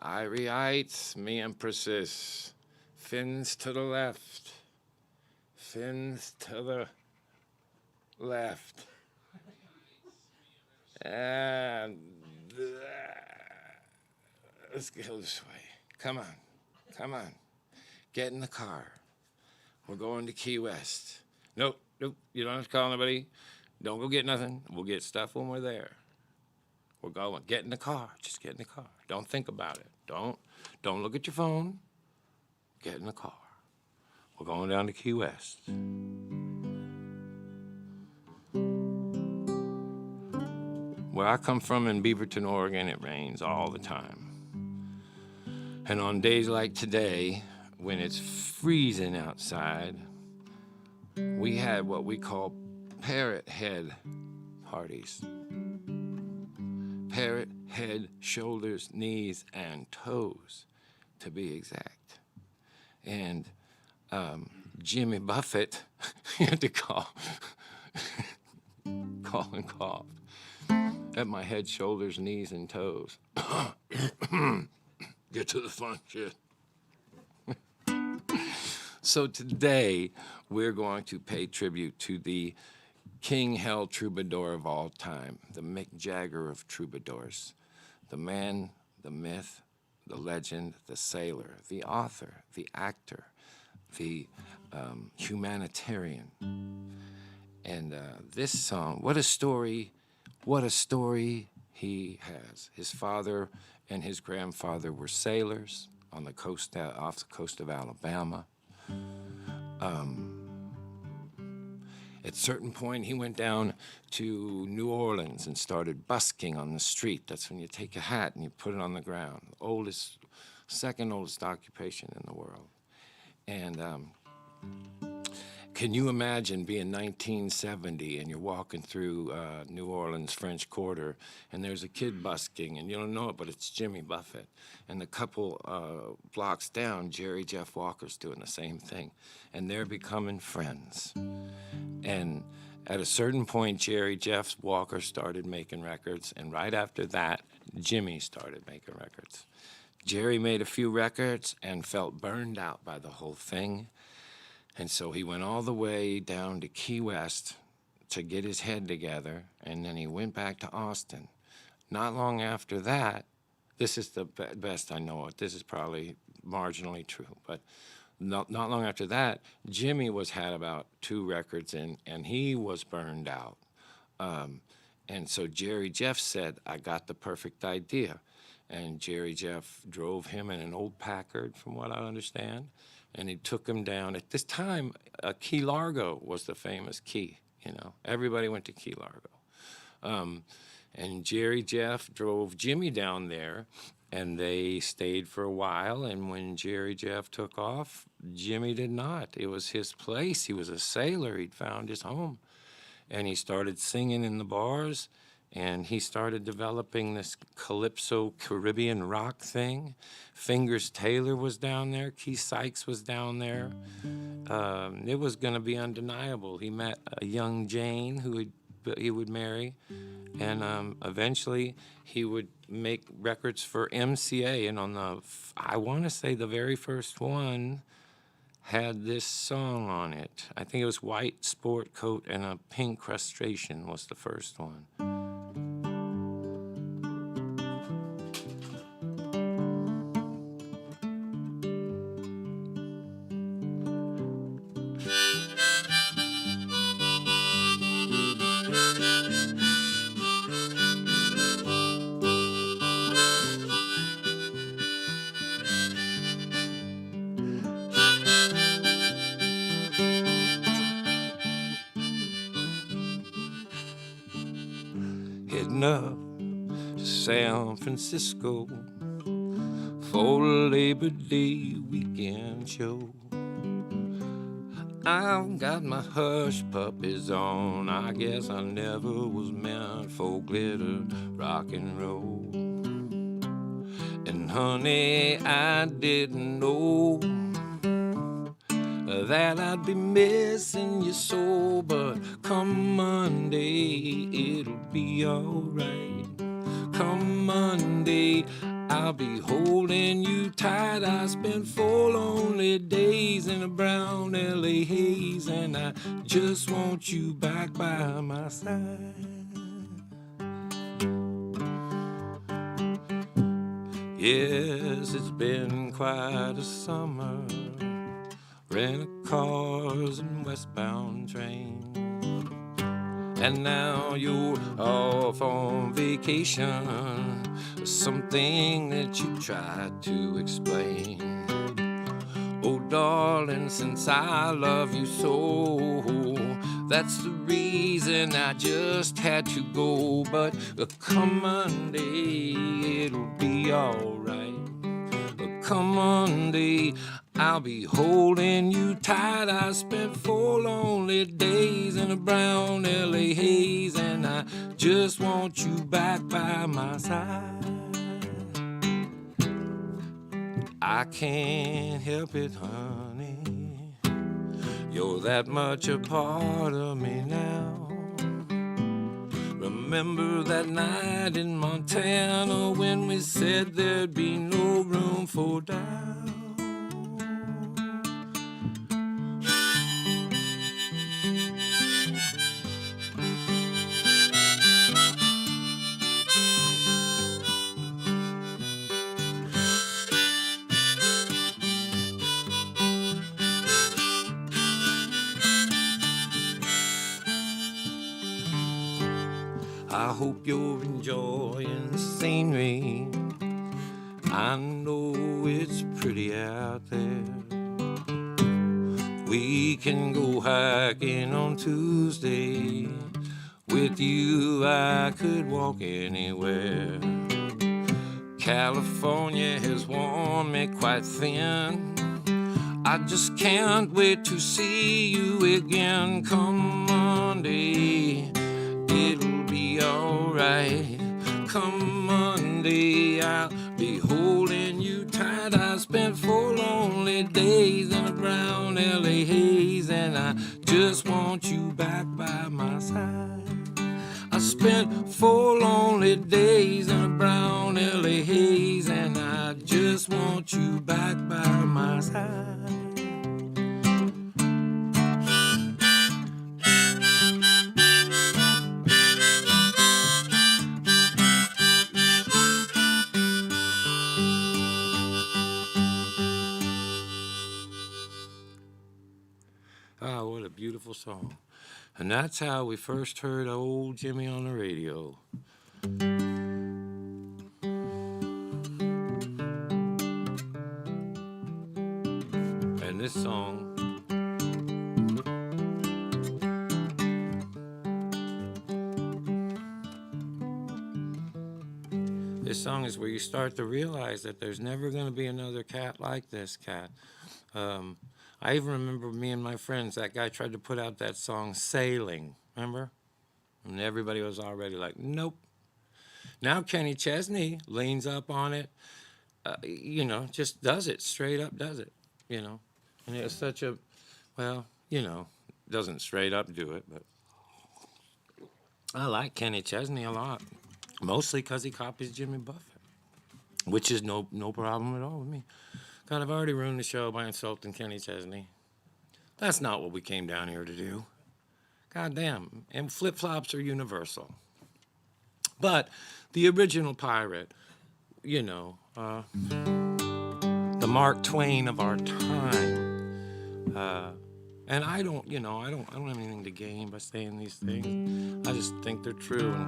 Irie Heights, me emphasis. Fins to the left. Fins to the left. And let's go this way. Come on. Come on. Get in the car. We're going to Key West. Nope. You don't have to call anybody. Don't go get nothing. We'll get stuff when we're there. We're going. Get in the car. Just get in the car. Don't think about it. Don't look at your phone. Get in the car. We're going down to Key West. Where I come from in Beaverton, Oregon, it rains all the time. And on days like today, when it's freezing outside, we had what we call parrot head parties. Parrot head, shoulders, knees, and toes, to be exact. And Jimmy Buffett had to call and cough at my head, shoulders, knees, and toes. Get to the fun shit. So today, we're going to pay tribute to the King Hell troubadour of all time, the Mick Jagger of troubadours, the man, the myth, the legend, the sailor, the author, the actor, the humanitarian. And this song, what a story he has. His father and his grandfather were sailors on the coast, off the coast of Alabama. At a certain point, he went down to New Orleans and started busking on the street. That's when you take a hat and you put it on the ground. Second oldest occupation in the world. And can you imagine being 1970 and you're walking through New Orleans French Quarter and there's a kid busking and you don't know it, but it's Jimmy Buffett. And a couple blocks down, Jerry Jeff Walker's doing the same thing. And they're becoming friends. And at a certain point, Jerry Jeff Walker started making records. And right after that, Jimmy started making records. Jerry made a few records and felt burned out by the whole thing. And so he went all the way down to Key West to get his head together, and then he went back to Austin. Not long after that, this is the best I know it, this is probably marginally true, but not long after that, Jimmy had about 2 records in, and he was burned out. And so Jerry Jeff said, I got the perfect idea. And Jerry Jeff drove him in an old Packard, from what I understand, and he took him down. At this time, Key Largo was the famous key, you know. Everybody went to Key Largo. And Jerry Jeff drove Jimmy down there, and they stayed for a while, and when Jerry Jeff took off, Jimmy did not. It was his place. He was a sailor. He'd found his home. And he started singing in the bars, and he started developing this calypso Caribbean rock thing. Fingers Taylor was down there. Keith Sykes was down there. It was going to be undeniable. He met a young Jane who he would marry, and eventually he would make records for MCA. And on I want to say the very first one had this song on it. I think it was White Sport Coat and a Pink Crustration was the first one. Heading up to San Francisco for the Labor Day weekend show. I've got my hush puppies on. I guess I never was meant for glitter rock and roll. And honey, I didn't know that I'd be missing you so, but come Monday, it'll be alright. Come Monday, I'll be holding you tight. I spent 4 lonely days in a brown LA haze, and I just want you back by my side. Yes, it's been quite a summer, rent-a-cars and westbound trains. And now you're off on vacation, something that you tried to explain. Oh, darling, since I love you so, that's the reason I just had to go. But come Monday, it'll be alright. Come Monday, I'll be holding you tight. I spent 4 lonely days in a brown LA haze, and I just want you back by my side. I can't help it, honey, you're that much a part of me now. Remember that night in Montana when we said there'd be no room for doubt? I hope you're enjoying the scenery. I know it's pretty out there. We can go hiking on Tuesday. With you I could walk anywhere. California has worn me quite thin. I just can't wait to see you again. Come Monday, it'll be alright. Come Monday, I'll be holding you tight. I spent 4 lonely days in a brown LA haze, and I just want you back by my side. I spent 4 lonely days in a brown LA haze, and I just want you back by my side. Ah, what a beautiful song. And that's how we first heard old Jimmy on the radio. And this song, is where you start to realize that there's never going to be another cat like this cat. I even remember me and my friends, that guy tried to put out that song, Sailing, remember? And everybody was already like, nope. Now Kenny Chesney leans up on it, just does it, straight up does it, And it's such a, doesn't straight up do it, but I like Kenny Chesney a lot, mostly because he copies Jimmy Buffett, which is no problem at all with me. God, I've already ruined the show by insulting Kenny Chesney. That's not what we came down here to do. God damn. And flip-flops are universal. But the original pirate, the Mark Twain of our time. And I don't have anything to gain by saying these things. I just think they're true.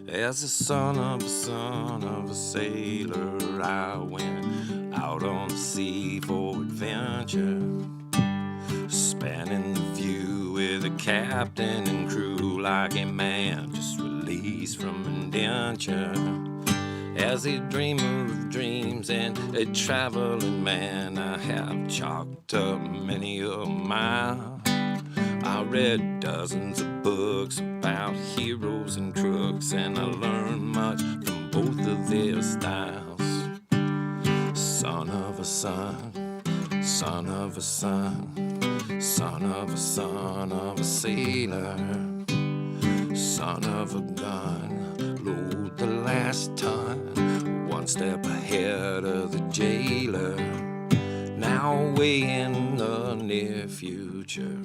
As a son of a sailor, I went out on the sea for adventure, spanning the view with a captain and crew like a man just released from indenture. As a dreamer of dreams and a traveling man, I have chalked up many a mile. I read dozens of books about heroes and crooks, and I learned much from both of their styles. Son of a son, son of a son, son of a sailor, son of a gun, load the last last ton, one step ahead of the jailer, now way in the near future,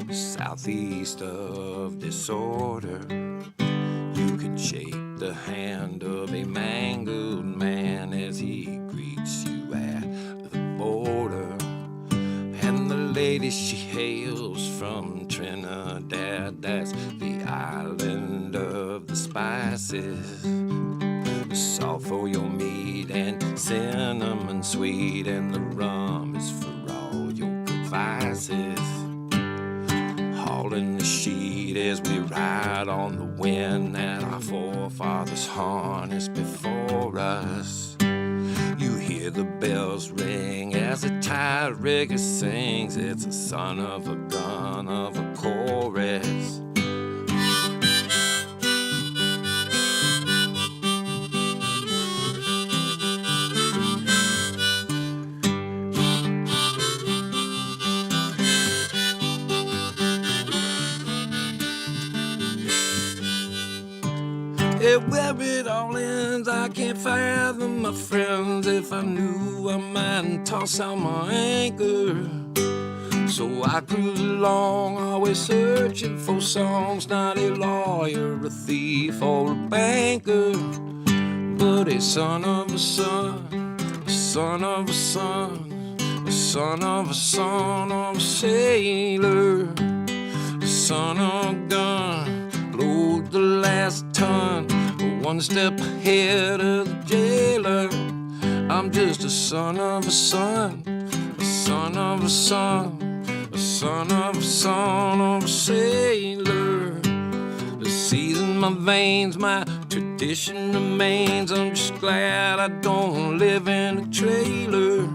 southeast of disorder. You can shake the hand of a mangled man as he greets you at the border. And the lady she hails from Trinidad, that's the island of the spices. Salt for your meat and cinnamon sweet, and the rum is for all your good vices. Hauling the sheet as we ride on the wind that our forefathers harnessed before us. You hear the bells ring as a tide rigger sings. It's a son of a gun of a chorus. Where it all ends, I can't fathom, my friends. If I knew, I mightn't toss out my anchor. So I cruise along, always searching for songs. Not a lawyer, a thief, or a banker, but a son of a son, a son of a son, a son of a son of a sailor, a son of a gun, load the last ton, one step ahead of the jailer. I'm just a son of a son, a son of a son, a son of a son of a sailor. The seas in my veins, my tradition remains. I'm just glad I don't live in a trailer.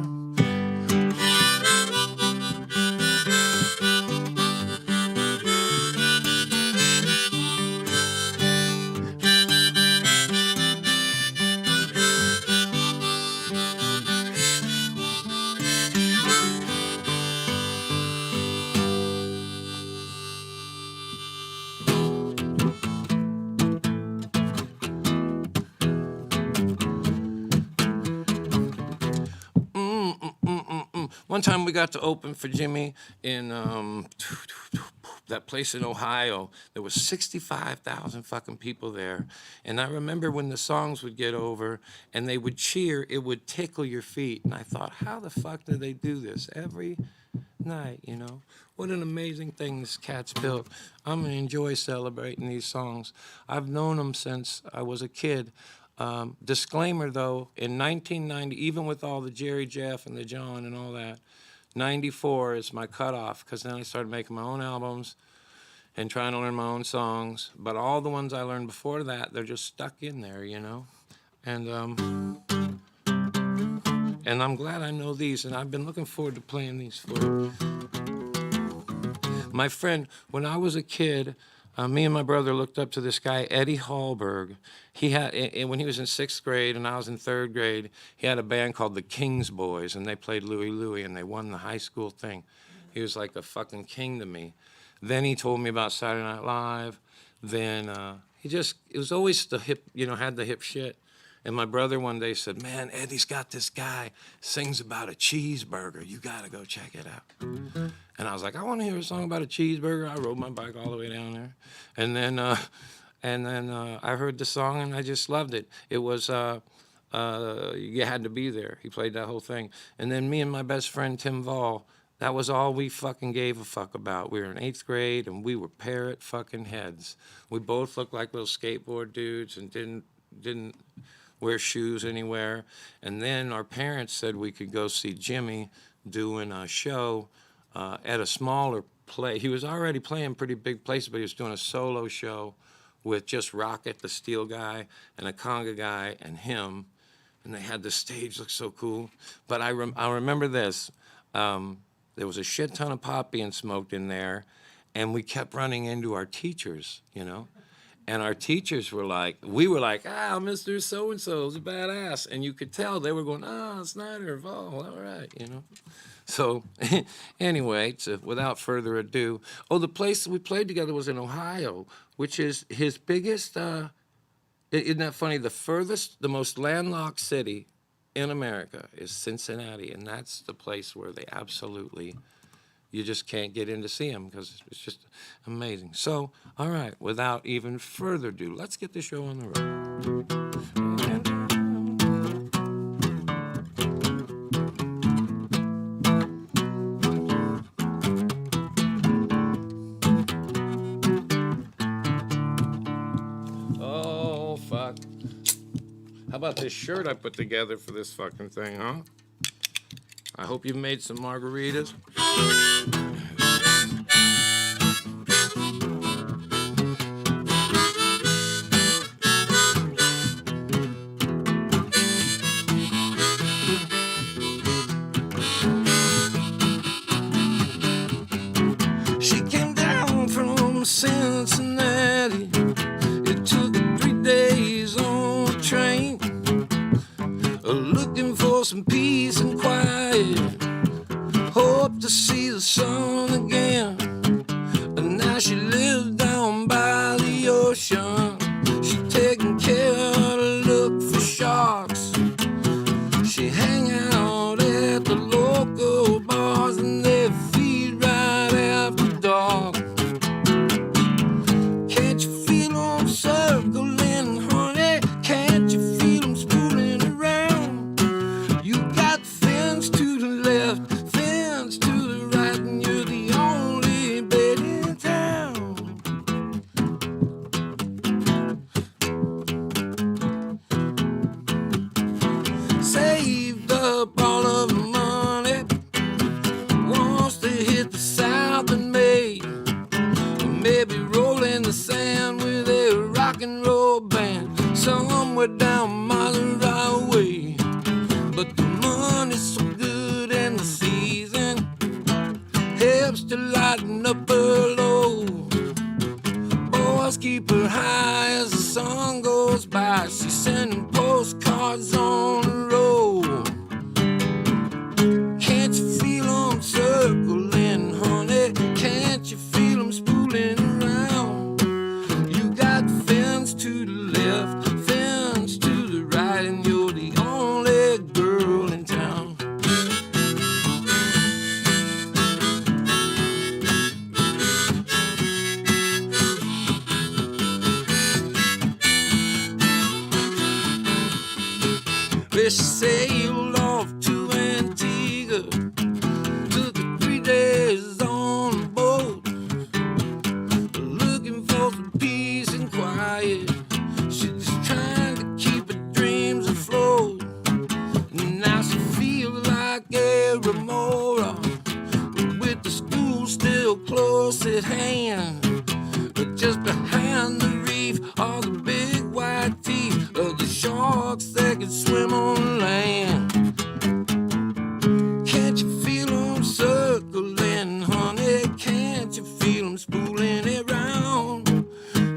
One time we got to open for Jimmy in that place in Ohio. There was 65,000 fucking people there. And I remember when the songs would get over and they would cheer, it would tickle your feet. And I thought, how the fuck do they do this every night, you know? What an amazing thing this cat's built. I'm going to enjoy celebrating these songs. I've known them since I was a kid. Disclaimer, though, in 1990, even with all the Jerry, Jeff, and the John and all that, 94 is my cutoff, because then I started making my own albums and trying to learn my own songs. But all the ones I learned before that, they're just stuck in there, you know? And I'm glad I know these, and I've been looking forward to playing these for you. My friend, when I was a kid, me and my brother looked up to this guy, Eddie Hallberg. He had, when he was in 6th grade and I was in 3rd grade, he had a band called the Kings Boys, and they played Louie Louie, and they won the high school thing. He was like a fucking king to me. Then he told me about Saturday Night Live. Then it was always the hip, you know, had the hip shit. And my brother one day said, man, Eddie's got this guy, sings about a cheeseburger. You got to go check it out. And I was like, I want to hear a song about a cheeseburger. I rode my bike all the way down there. And then I heard the song, and I just loved it. It was You Had to Be There. He played that whole thing. And then me and my best friend, Tim Vall, that was all we fucking gave a fuck about. We were in 8th grade, and we were parrot fucking heads. We both looked like little skateboard dudes and didn't wear shoes anywhere. And then our parents said we could go see Jimmy doing a show at a smaller place. He was already playing pretty big places, but he was doing a solo show with just Rocket, the steel guy, and a conga guy, and him. And they had the stage look so cool. But I remember this. There was a shit ton of pot being smoked in there, and we kept running into our teachers, you know? And our teachers were like, we were like, Mr. So-and-so's a badass. And you could tell they were going, Snider, all right, you know. So anyway, without further ado, the place we played together was in Ohio, which is his biggest Isn't that funny? The most landlocked city in America is Cincinnati, and that's the place where they absolutely, you just can't get in to see them because it's just amazing. So, all right, without even further ado, let's get the show on the road. Oh, fuck. How about this shirt I put together for this fucking thing, huh? I hope you've made some margaritas. She came down from Cincinnati. It took 3 days on a train, looking for some peace and quiet. Hope to see the sun again. And now she lives down by the ocean. She's taking care to look for sharks. She hang out at the local bars and they feed right after dark. Can't you feel them circling, honey? Can't you feel them spooling around? You got fins to the left, fins to the right, and you're the only bed in town. Saved up all of the money, wants to hit the South in May. Maybe roll in the sand with a rock and roll band somewhere down Monterey Way. But the money's so good and the season helps to lighten up her load. Boys keep her high as the sun goes by. She's sending postcards on the road. Can't you feel them circling, honey? Can't you feel them spooling around? You got fins to the left, fins to the right, and you're the only girl in town. Well, she sailed off to Antigua, took 3 days on a boat, looking for some peace and quiet. She's just trying to keep her dreams afloat. Now she feels like a remora, with the school still close at hand. But just behind the reef are the big white teeth of the sharks that can swim on land. Can't you feel them circling, honey? Can't you feel them spooling around?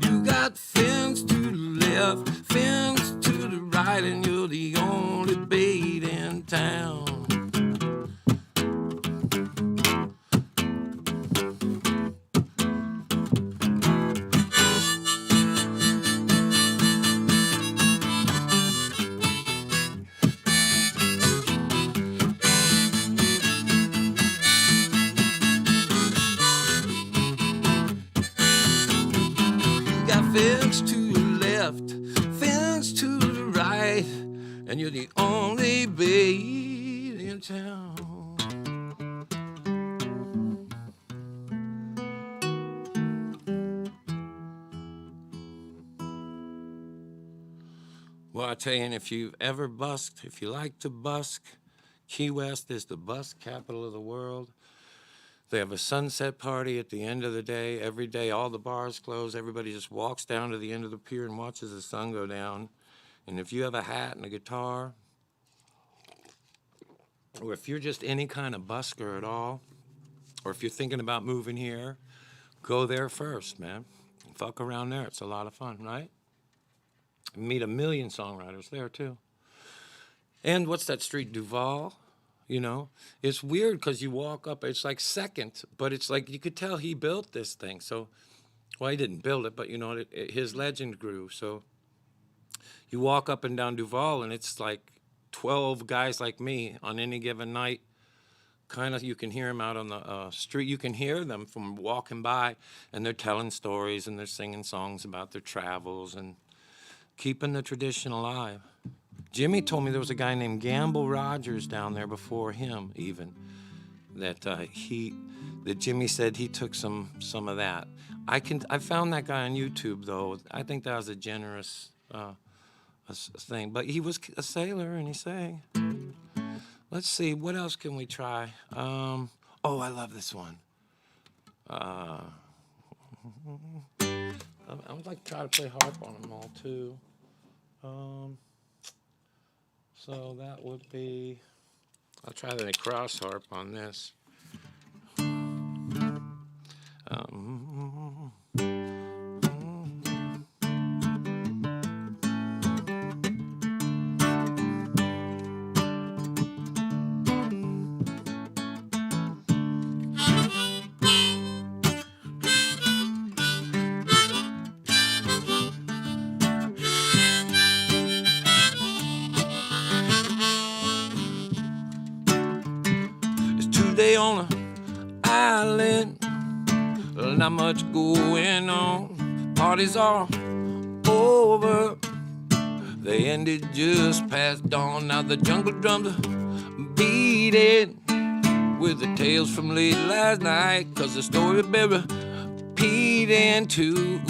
You got fins to the left, fins to the right, and you're the only bait in town. Fins to the left, fins to the right, and you're the only babe in town. Well, I tell you, and if you've ever busked, if you like to busk, Key West is the busk capital of the world. They have a sunset party at the end of the day. Every day, all the bars close. Everybody just walks down to the end of the pier and watches the sun go down. And if you have a hat and a guitar, or if you're just any kind of busker at all, or if you're thinking about moving here, go there first, man. Fuck around there. It's a lot of fun, right? Meet a million songwriters there, too. And what's that street, Duval? You know, it's weird because you walk up, it's like second, but it's like you could tell he built this thing. So, well, he didn't build it, but you know, his legend grew. So You walk up and down Duval, and it's like 12 guys like me on any given night. Kind of, you can hear them out on the street. You can hear them from walking by, and they're telling stories, and they're singing songs about their travels and keeping the tradition alive. Jimmy told me there was a guy named Gamble Rogers down there before him, even, that Jimmy said he took some of that. I found that guy on YouTube, though. I think that was a generous thing. But he was a sailor, and he sang. Let's see, what else can we try? Oh, I love this one. I would like to try to play harp on them all, too. So that would be, I'll try the cross harp on this. Day on an island, not much going on. Parties are over, they ended just past dawn. Now the jungle drums are beating with the tales from late last night, 'cause the story bearer repeating to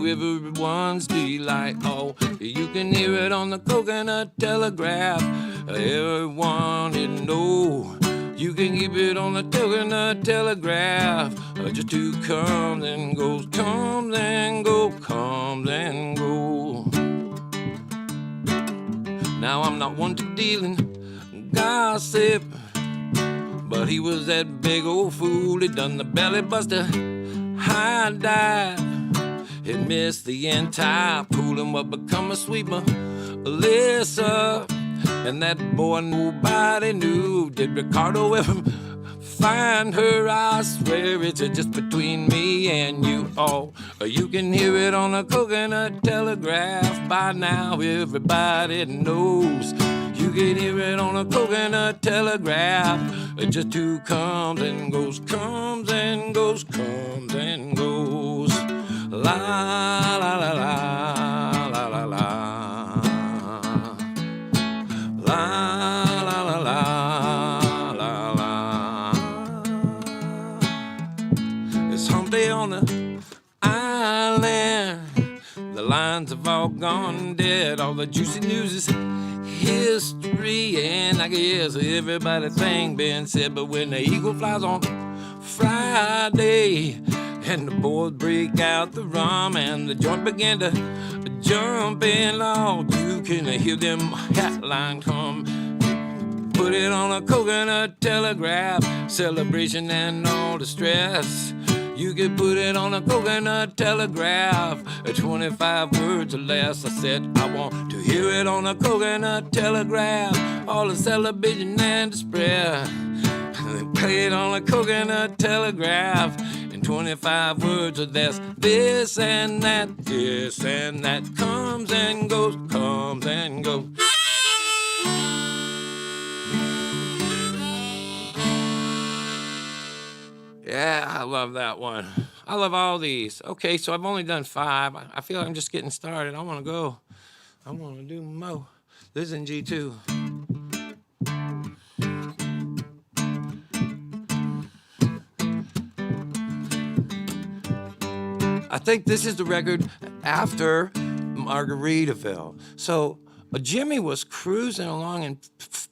everyone's delight. Oh, you can hear it on the coconut telegraph. Everyone didn't know. You can keep it on the coconut telegraph. Just two comes and goes, comes and go, comes and go. Now I'm not one to deal in gossip, but he was that big old fool. He done the belly buster high dive. He missed the entire pool, and what become a sweeper, Alyssa. And that boy nobody knew. Did Ricardo ever find her? I swear it's just between me and you. Oh, you can hear it on the coconut telegraph. By now everybody knows. You can hear it on the coconut telegraph. Just two comes and goes, comes and goes, comes and goes. La la la la la la la. La la la la la la. It's hump day on the island. The lines have all gone dead. All the juicy news is history, and I guess everybody's thing been said. But when the eagle flies on Friday, and the boys break out the rum, and the joint began to jump in, Lord, you can hear them hatline come. Put it on a coconut telegraph, celebration and all the stress. You can put it on a coconut telegraph, 25 words or less. I said I want to hear it on a coconut telegraph, all the celebration and the spread. Play it on a coconut telegraph, 25 words of this and that, comes and goes, comes and goes. Yeah, I love that one. I love all these. Okay, so I've only done 5. I feel like I'm just getting started. I want to go. I want to do more. This is in G2. I think this is the record after Margaritaville. So Jimmy was cruising along and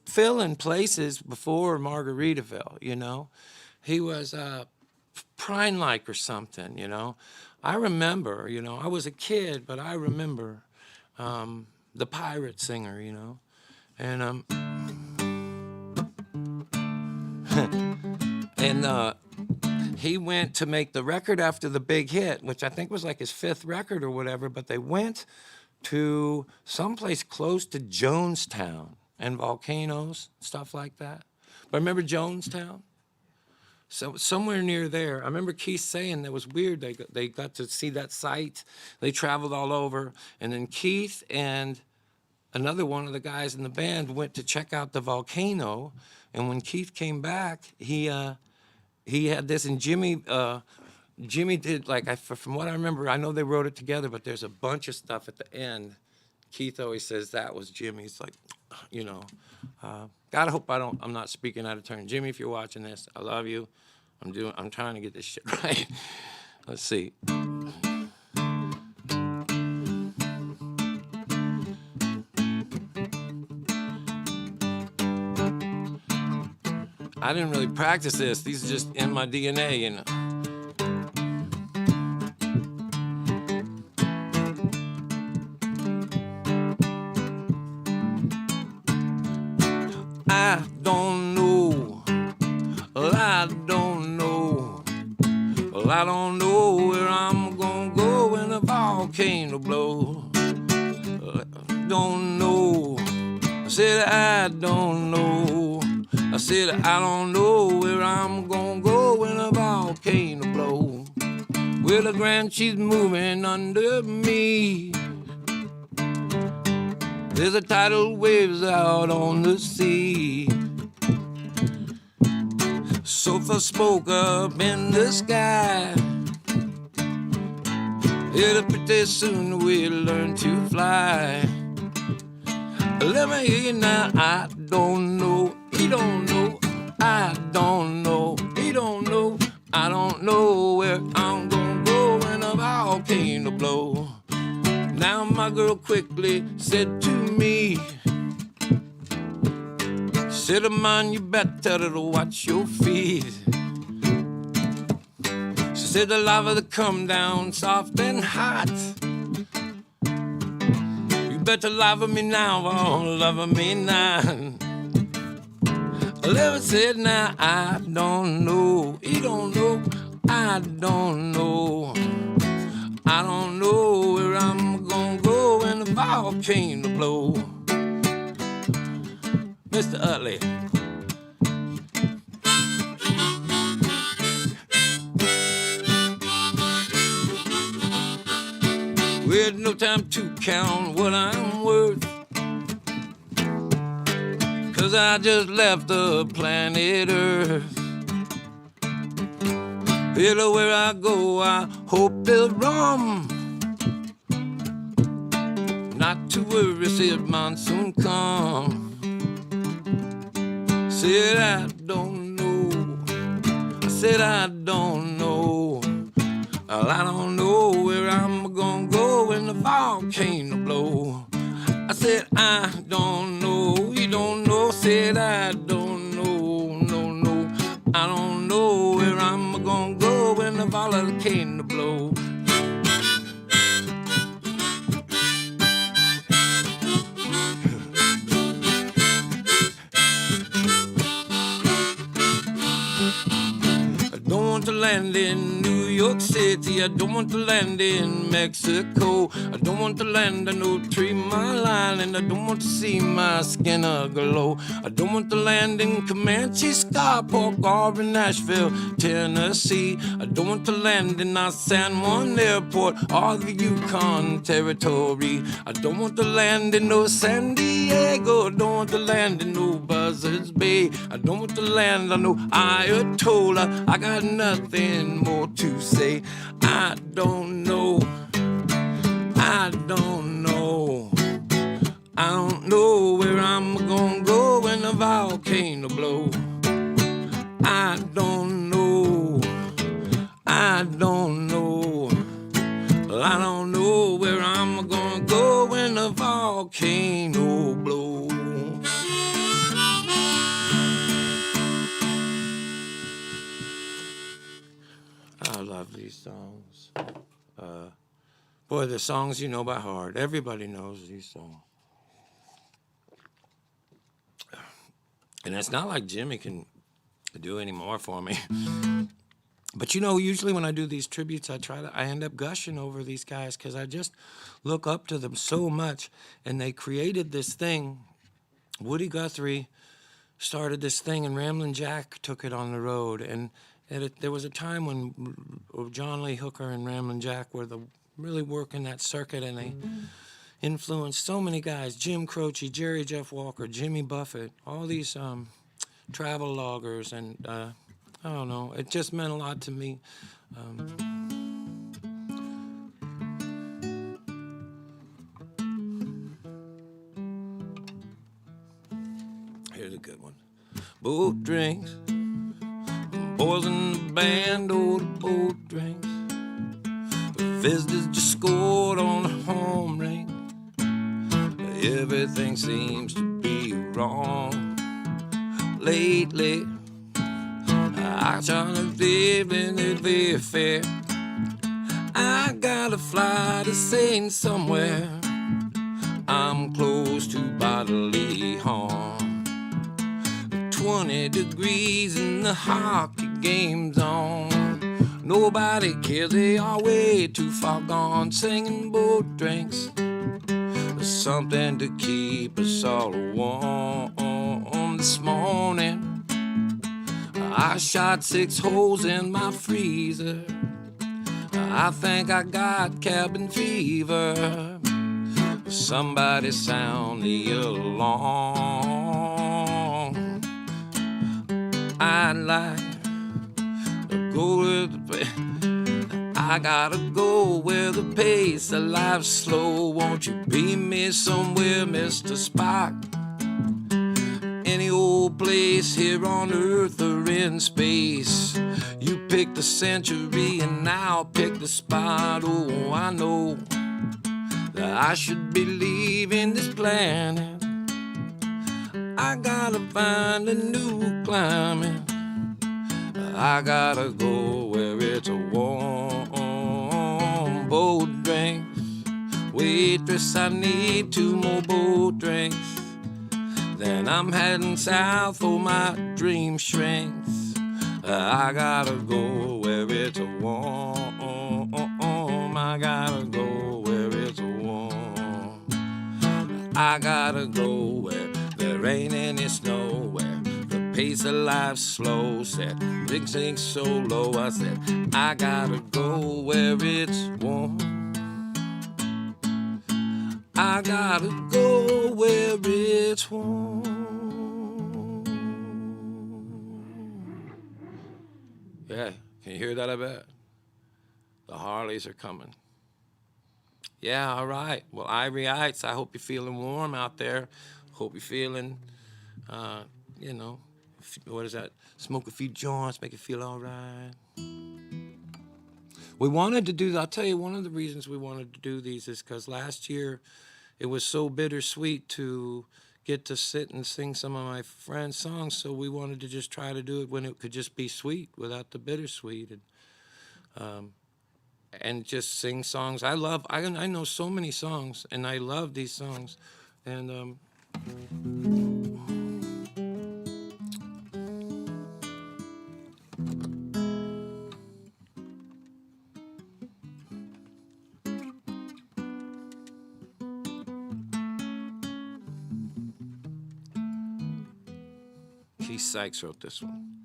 filling places before Margaritaville, you know. He was Prine-like or something, you know. I remember, you know, I was a kid, but I remember the pirate singer, you know. And he went to make the record after the big hit, which I think was like his 5th record or whatever, but they went to someplace close to Jonestown and volcanoes, stuff like that. But remember Jonestown? So somewhere near there, I remember Keith saying that was weird. They got to see that site. They traveled all over. And then Keith and another one of the guys in the band went to check out the volcano, and when Keith came back, he had this, and Jimmy did, like, from what I remember, I know they wrote it together, but there's a bunch of stuff at the end. Keith always says that was Jimmy's, like, you know. God, I hope I'm not speaking out of turn. Jimmy, if you're watching this, I love you. I'm trying to get this shit right. Let's see. I didn't really practice this. These are just in my DNA, you know. I don't know. Well, I don't know. Well, I don't know where I'm gonna go when the volcano blows. Don't know. I said I don't know. I said I don't know where I'm gonna go when the volcano blows. Well, the ground she's moving under me. There's a tidal waves out on the sea. Sulfur smoke up in the sky. It'll pretty soon we'll learn to fly. Let me hear you now. I don't know. He don't know. I don't know. He don't know. I don't know where I'm gonna go when the volcano blows. Now my girl quickly said to me, said, man, you better watch your feet. She said, the lava that come down soft and hot. You better love me now, oh, love me now. Never said, now I don't know. He don't know. I don't know. I don't know where I'm gonna go when the volcano blows. Mr. Utley. We had no time to count what I'm worth, 'cause I just left the planet Earth. Everywhere I go, I hope there's rum. Not to worry, said monsoon come. Said I don't know. I said I don't know. Well, I don't know where I'm gonna go when the volcano blow. I said I don't know. You don't know. Said I don't know. No. I don't know where I'm gonna go when the volcano blow. I don't want to land in New York City. I don't want to land in Mexico. I don't want to land on no 3 Mile Island. I don't want to see my skin glow. I don't want to land in Comanche, Skypark, or in Nashville, Tennessee. I don't want to land in our San Juan Airport or the Yukon Territory. I don't want to land in no San Diego. I don't want to land in no Buzzards Bay. I don't want to land on no Ayatollah. I got nothing more to say. I don't know. I don't know. I don't know where I'm gonna go when the volcano blow. I don't know. I don't know. Well, I don't know where I'm gonna go when the volcano blow. I love these songs. Boy, the songs you know by heart. Everybody knows these songs. And it's not like Jimmy can do any more for me. But you know, usually when I do these tributes, I end up gushing over these guys because I just look up to them so much. And they created this thing. Woody Guthrie started this thing, and Ramblin' Jack took it on the road. And there was a time when John Lee Hooker and Ramblin' Jack were really working that circuit, and influenced so many guys, Jim Croce, Jerry Jeff Walker, Jimmy Buffett, all these travel loggers, and I don't know, it just meant a lot to me. Here's a good one. Boat drinks, boys in the band, oh, the boat drinks. Visitors just scored on a home ring. Everything seems to be wrong lately. I try to live in it very fair. I got a fly to Satan somewhere. I'm close to bodily harm. 20 degrees and the hockey game's on. Nobody cares, they are way too far gone. Singing boat drinks, something to keep us all warm. This morning I shot 6 holes in my freezer. I think I got cabin fever. Somebody sound the alarm. I'd like to go with the I gotta go where the pace of life's slow. Won't you be me somewhere, Mr. Spock? Any old place here on Earth or in space. You pick the century and I'll pick the spot. Oh, I know that I should be leaving this planet. I gotta find a new climate. I gotta go where it's a warm boat drinks. Waitress, I need 2 more boat drinks. Then I'm heading south for my dream shrinks. I gotta go where it's a warm. I gotta go where it's a warm. I gotta go where there ain't any snow, where the pace of life's slow. Said, big sink so low. I said, I gotta go where it's warm. I gotta go where it's warm. Yeah, can you hear that, I bet? The Harleys are coming. Yeah, all right. Well, Ivory Heights, I hope you're feeling warm out there. Hope you're feeling, you know, what is that? Smoke a few joints, make it feel all right. We wanted to do, I'll tell you, one of the reasons we wanted to do these is because last year it was so bittersweet to get to sit and sing some of my friends' songs, so we wanted to just try to do it when it could just be sweet without the bittersweet. And just sing songs. I know so many songs, and I love these songs. And Keith Sykes wrote this one.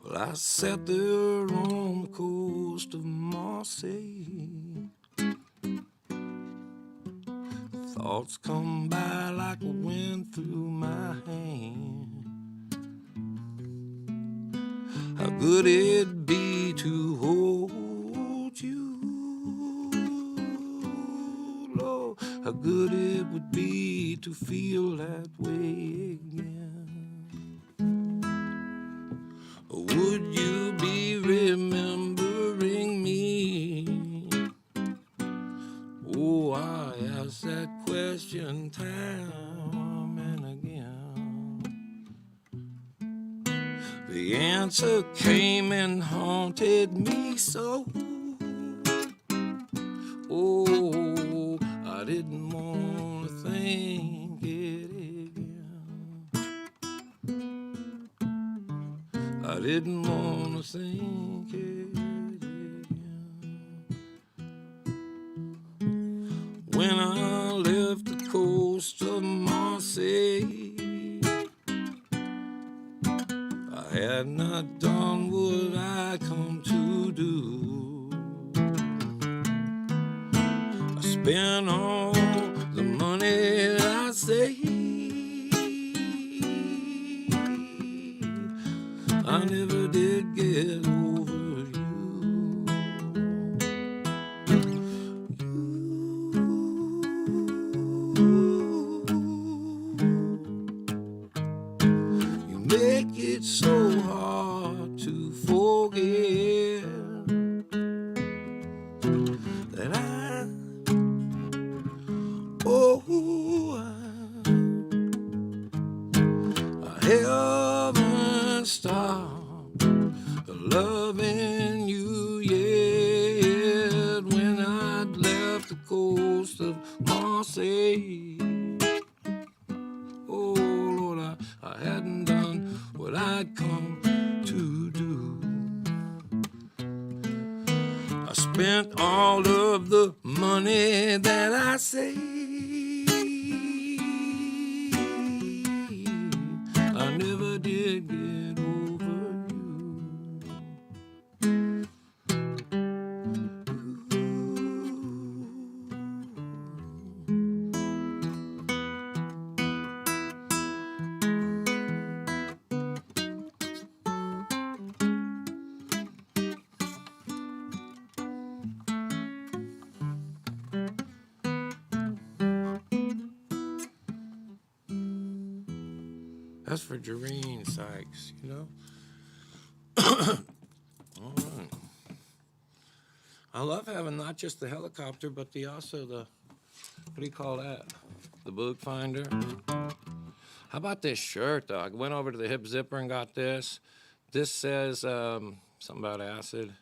Well, I sat there on the coast of Marseille. Thoughts come by like a wind through my hand. How good it'd be to hold you, Lord. How good it would be to feel that way again. Would you be remembering me? Oh, I ask that question time and again. The answer came and haunted me so. Oh, I didn't want to think it again. I didn't want to think it again. When I left the coast of Marseille, I had not done what I come to do. I spent all the money that I saved. I never did get over you. You make it so hard to forget that I haven't stopped loving you yet. When I'd left the coast of Marseille, oh Lord, I hadn't done what I'd come to do. I spent all of the money that I saved. I never did get over you. That's for Jareen Sykes, you know? All right. I love having not just the helicopter, but also the, what do you call that? The book finder. How about this shirt, though? I went over to the Hip Zipper and got this. This says something about acid.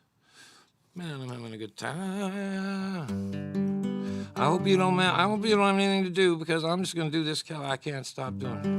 Man, I'm having a good time. I hope you don't have anything to do, because I'm just going to do this till I can't stop doing it.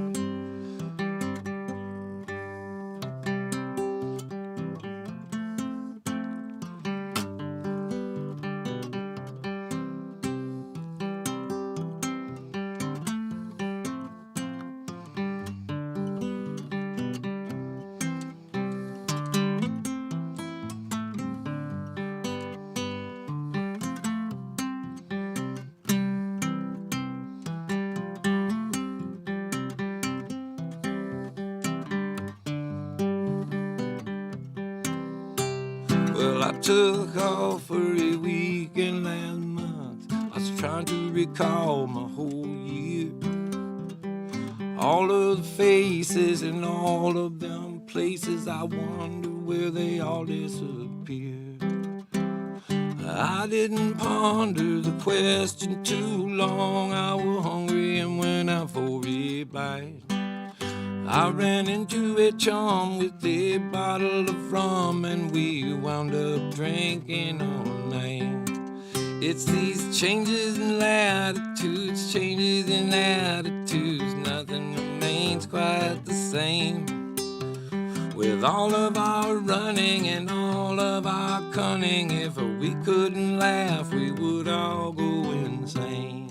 Well, I took off for a weekend last month. I was trying to recall my whole year. All of the faces and all of them places, I wonder where they all disappeared. I didn't ponder the question too long. I was hungry and went out for a bite. I ran into a chum with a bottle of rum, and we wound up drinking all night. It's these changes in latitudes, nothing remains quite the same. With all of our running and all of our cunning, if we couldn't laugh, we would all go insane.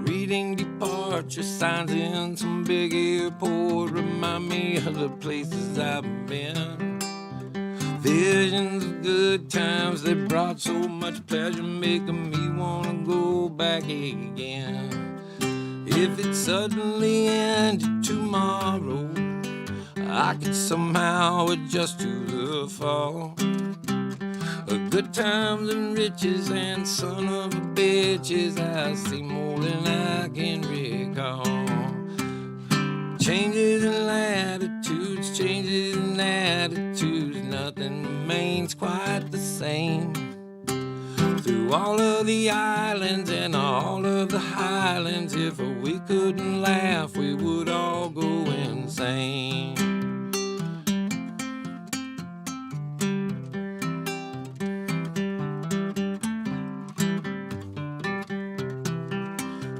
Reading departure signs in some big airport remind me of the places I've been. Visions of good times that brought so much pleasure, making me wanna go back again. If it suddenly ended tomorrow, I could somehow adjust to the fall. Good times and riches and son of a bitches, I see more than I can recall. Changes in latitudes, nothing remains quite the same. Through all of the islands and all of the highlands, if we couldn't laugh, we would all go insane.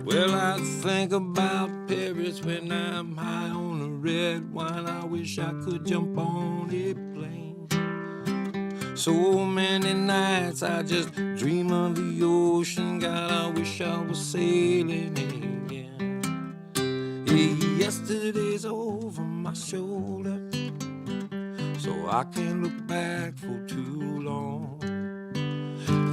Well, I think about Paris when I'm high on a red wine. I wish I could jump on a plane. So many nights I just dream of the ocean. God, I wish I was sailing again. Yesterday's over my shoulder, so I can't look back for too long.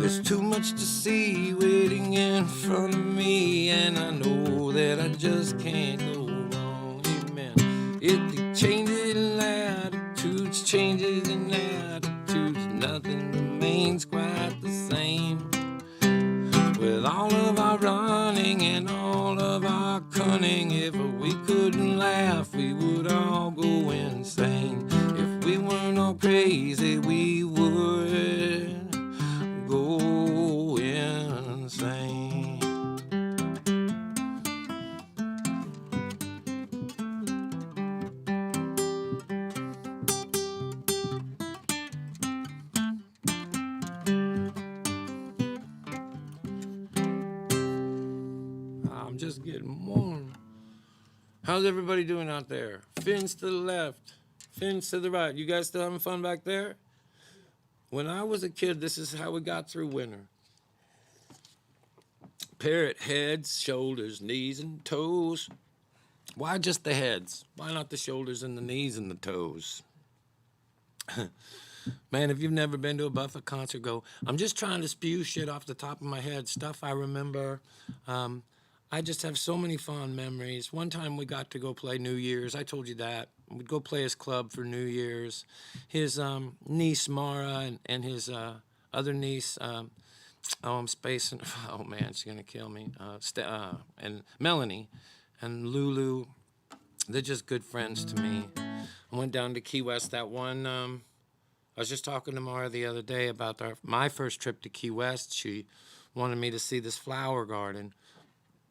There's too much to see waiting in front of me, and I know that I just can't go wrong. Amen. It changes in attitudes, changes in attitudes, nothing remains quite the same. With all of our running and all of our cunning, if we couldn't laugh, we would all go insane. If we weren't all crazy, we would go insane. I'm just getting warm. How's everybody doing out there? Fins to the left, fins to the right. You guys still having fun back there? When I was a kid, this is how we got through winter. Parrot heads, shoulders, knees, and toes. Why just the heads? Why not the shoulders and the knees and the toes? Man, if you've never been to a Buffett concert, go. I'm just trying to spew shit off the top of my head, stuff I remember. I just have so many fond memories. One time we got to go play New Year's. I told you that. We'd go play his club for New Year's. His niece, Mara, and his other niece, I'm spacing. Oh, man, she's going to kill me. And Melanie and Lulu, they're just good friends to me. I went down to Key West that one. I was just talking to Mara the other day about my first trip to Key West. She wanted me to see this flower garden.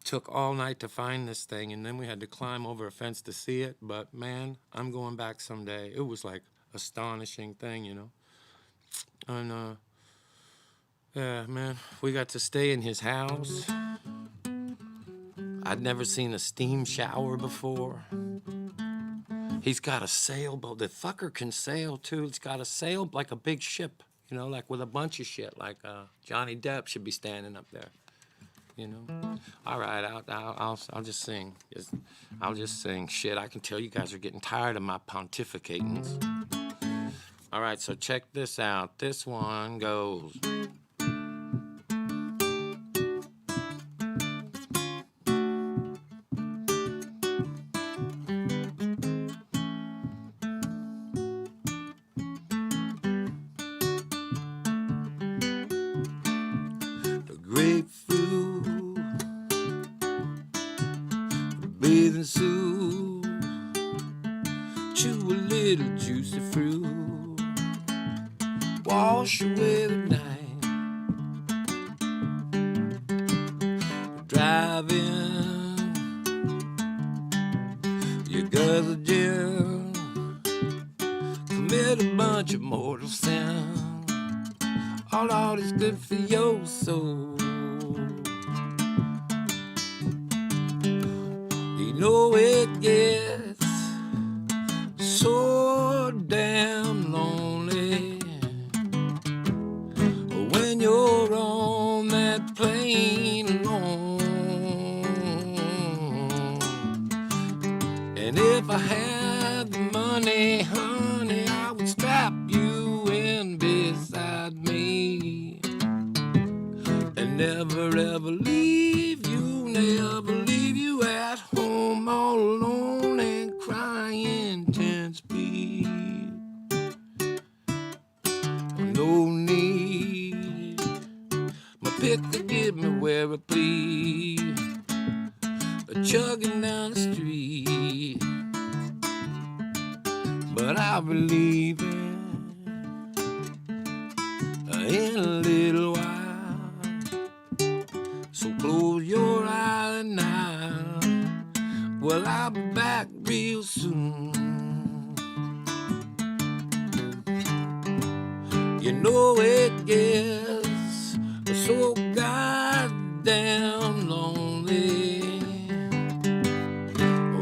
Took all night to find this thing, and then we had to climb over a fence to see it. But, man, I'm going back someday. It was, like, astonishing thing, you know. And, yeah, man, we got to stay in his house. I'd never seen a steam shower before. He's got a sailboat. The fucker can sail, too. He's got a sail like a big ship, you know, like with a bunch of shit. Like Johnny Depp should be standing up there. You know, all right, I'll just sing. I'll just sing. Shit, I can tell you guys are getting tired of my pontificatings. All right, so check this out. This one goes. The grapefruit. Bathing suit, chew a little juicy fruit, wash away the night, driving, you guzzle gin, commit a bunch of mortal sin, all is good for your soul. You know it gets so damn lonely when you're on that plane alone. And if I had the money, honey, I would strap you in beside me and never ever leave you, never leave you at home all alone and crying 10 speed. No need, my pick to get me where I please, chugging down the street. But I'll be leaving in a little while, so close your eyes now. Well, I'll be back real soon. You know it gets so goddamn lonely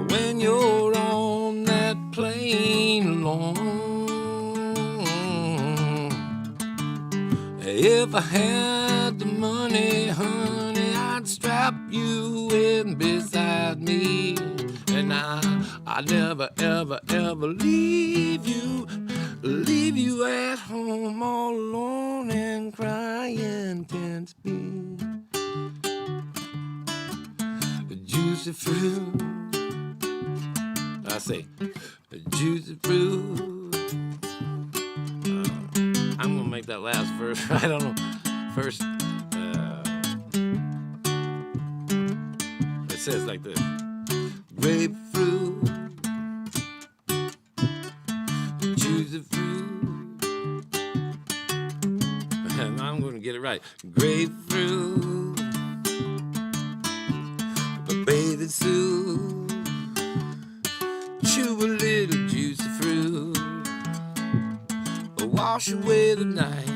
when you're on that plane alone. If I had the money, honey, I'd strap you in beside me and I never, ever, ever leave you at home all alone and crying. Can't be juicy fruit. I say, juicy fruit. I'm gonna make that last verse. I don't know. First, it says like this: grapefruit, juicy fruit. And I'm gonna get it right. Grapefruit, bathing suit. Chew a little juicy fruit. Wash away the night.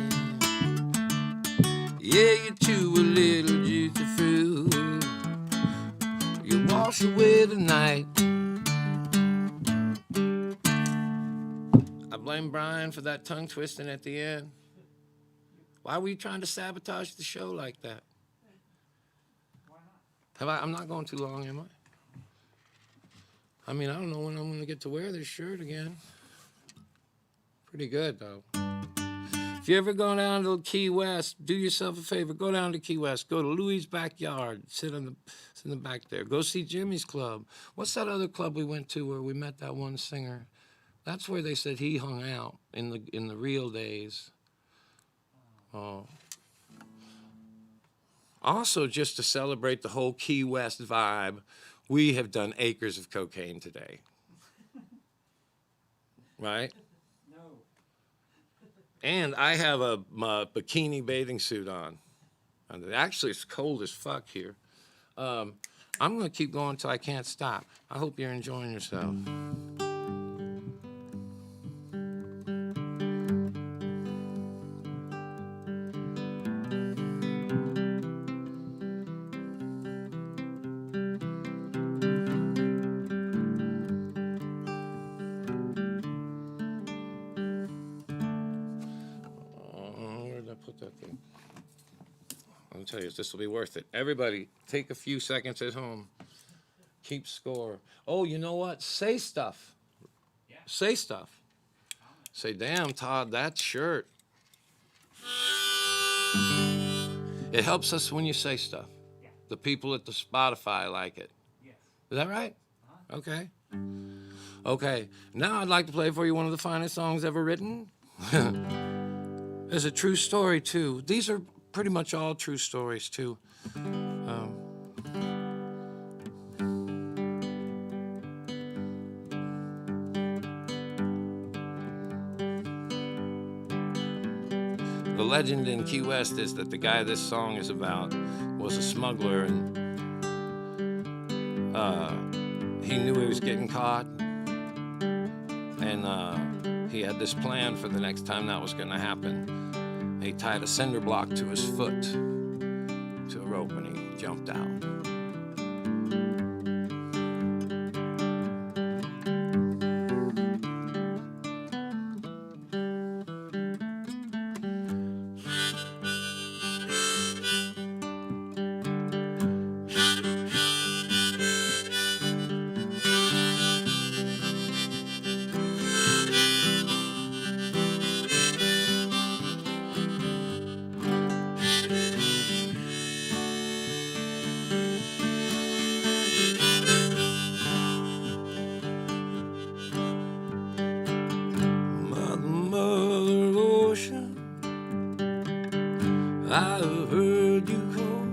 Yeah, you chew a little juicy fruit. You wash away the night. I blame Brian for that tongue twisting at the end. Why were you trying to sabotage the show like that? I'm not going too long, am I? I mean, I don't know when I'm going to get to wear this shirt again. Pretty good, though. If you ever go down to Key West, do yourself a favor. Go down to Key West. Go to Louis' backyard. Sit in the back there. Go see Jimmy's club. What's that other club we went to where we met that one singer? That's where they said he hung out in the real days. Oh. Also, just to celebrate the whole Key West vibe, we have done acres of cocaine today. Right? No. And I have my bikini bathing suit on. And actually, it's cold as fuck here. I'm going to keep going until I can't stop. I hope you're enjoying yourself. I'll tell you, this will be worth it. Everybody, take a few seconds at home. Keep score. Oh, you know what? Say stuff. Yeah. Say stuff. Say, damn, Todd, that shirt. It helps us when you say stuff. Yeah. The people at the Spotify like it. Yes. Is that right? Uh-huh. Okay. Okay. Now I'd like to play for you one of the finest songs ever written. It's a true story, too. These are pretty much all true stories, too. The legend in Key West is that the guy this song is about was a smuggler, and he knew he was getting caught, and he had this plan for the next time that was going to happen. He tied a cinder block to his foot to a rope, and he jumped out. I've heard you call.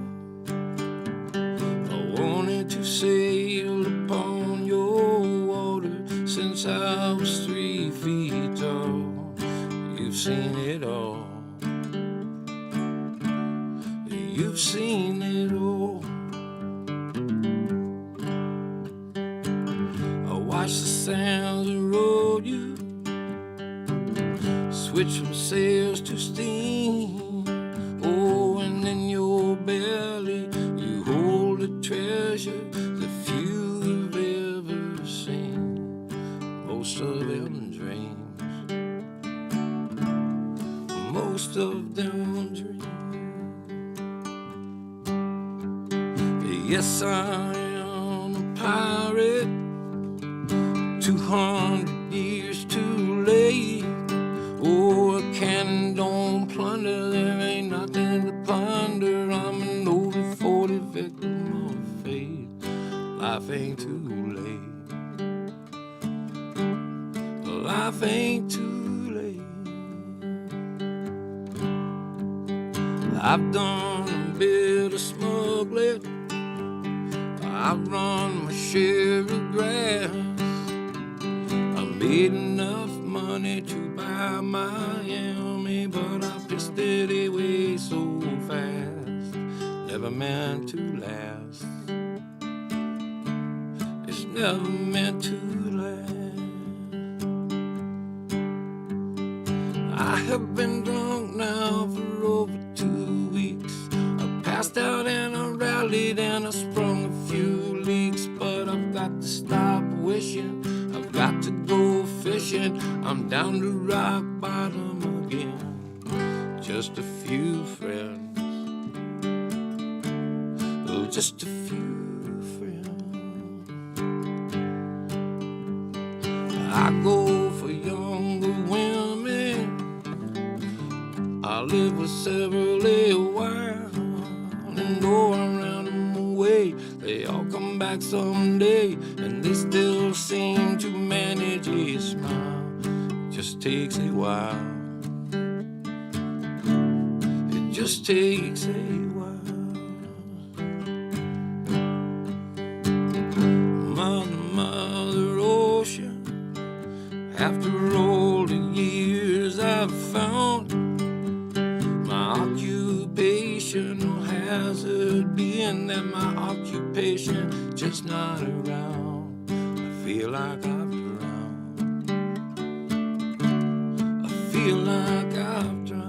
I wanted to sail upon your water since I was 3 feet tall. You've seen it all. You've seen it all. I watched the sands erode you, switch from sails to steam. Oh, and in your belly you hold a treasure that few have ever seen. Most of them dreams, most of them dreams. Yes, I am a pirate. 200 years too late. Oh, a cannon don't plunder, there ain't nothing to plunder. I'm an over 40 victim of fate. Life ain't too late. Life ain't too late. I've done a bit of smuggling, I've run my share of grass. I made enough money to buy Miami, but I pissed it away so fast. Never meant to last. It's never meant to last. I have been drunk now for over 2 weeks. I passed out and I rallied and I sprung a few leaks, but I've got to stop wishing. I've got to go fishing. I'm down to rock bottom again. Just a few friends. Oh, just a few friends. I go for younger women. I live with several a while, and though I ran them away, they all come back someday, and they still seem to manage a smile. It just takes a while. It just takes a while. Mother, Mother Ocean, after all the years I've found, occupational hazard being that my occupation just not around. I feel like I've drowned. I feel like I've drowned.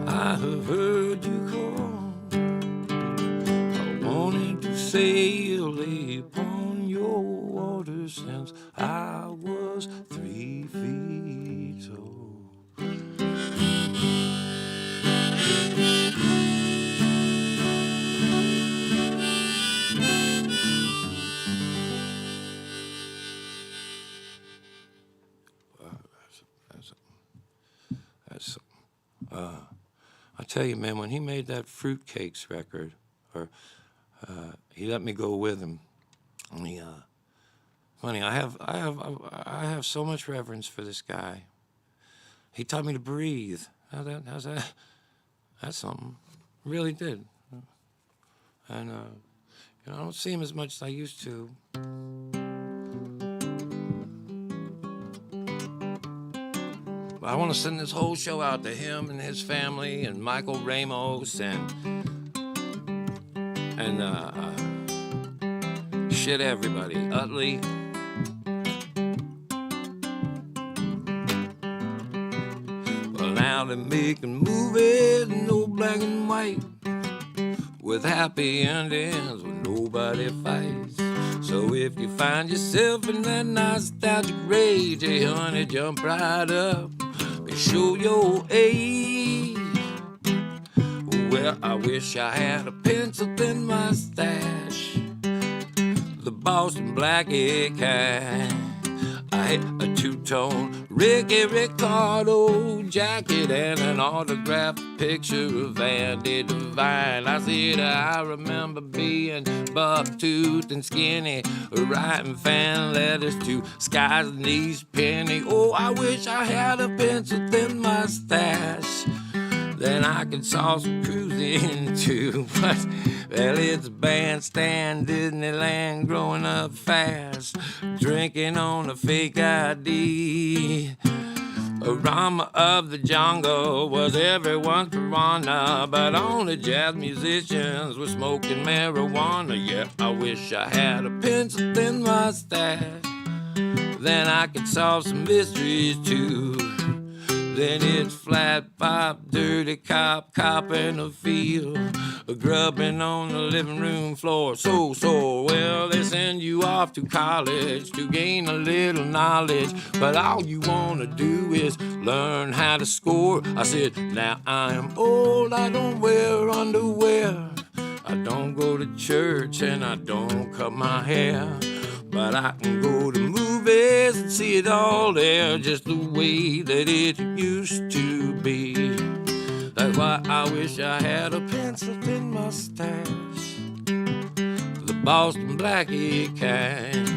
I have heard you call. I wanted to sail upon your water since I was 3 feet tall. I tell you, man, when he made that Fruitcakes record, or he let me go with him. And he, funny, I have so much reverence for this guy. He taught me to breathe. How's that? That's something. Really did. And you know, I don't see him as much as I used to. I want to send this whole show out to him and his family and Michael Ramos and shit, everybody. Utley. Well, now they're making movies, no black and white, with happy endings where nobody fights. So if you find yourself in that nostalgic rage, hey honey, jump right up and show your age. Well, I wish I had a pencil-thin mustache, the Boston Blackie kind. I had a two-tone Ricky Ricardo jacket and an autographed picture of Andy Devine. I said I remember being buck-toothed and skinny, writing fan letters to Sky's niece Penny. Oh, I wish I had a pencil-thin mustache, then I could saw some cruising too. But, well, it's bandstand Disneyland, growing up fast, drinking on a fake ID. A Rama of the jungle was everyone's piranha, but only jazz musicians were smoking marijuana. Yeah, I wish I had a pencil-thin mustache, then I could solve some mysteries too. Then it's flat pop, dirty cop, cop in the field, grubbing on the living room floor. So, well, they send you off to college to gain a little knowledge, but all you wanna do is learn how to score. I said, now I am old, I don't wear underwear, I don't go to church and I don't cut my hair, but I can go to movies and see it all there just the way that it used to be. That's why I wish I had a pencil-thin mustache, the Boston Blackie kind.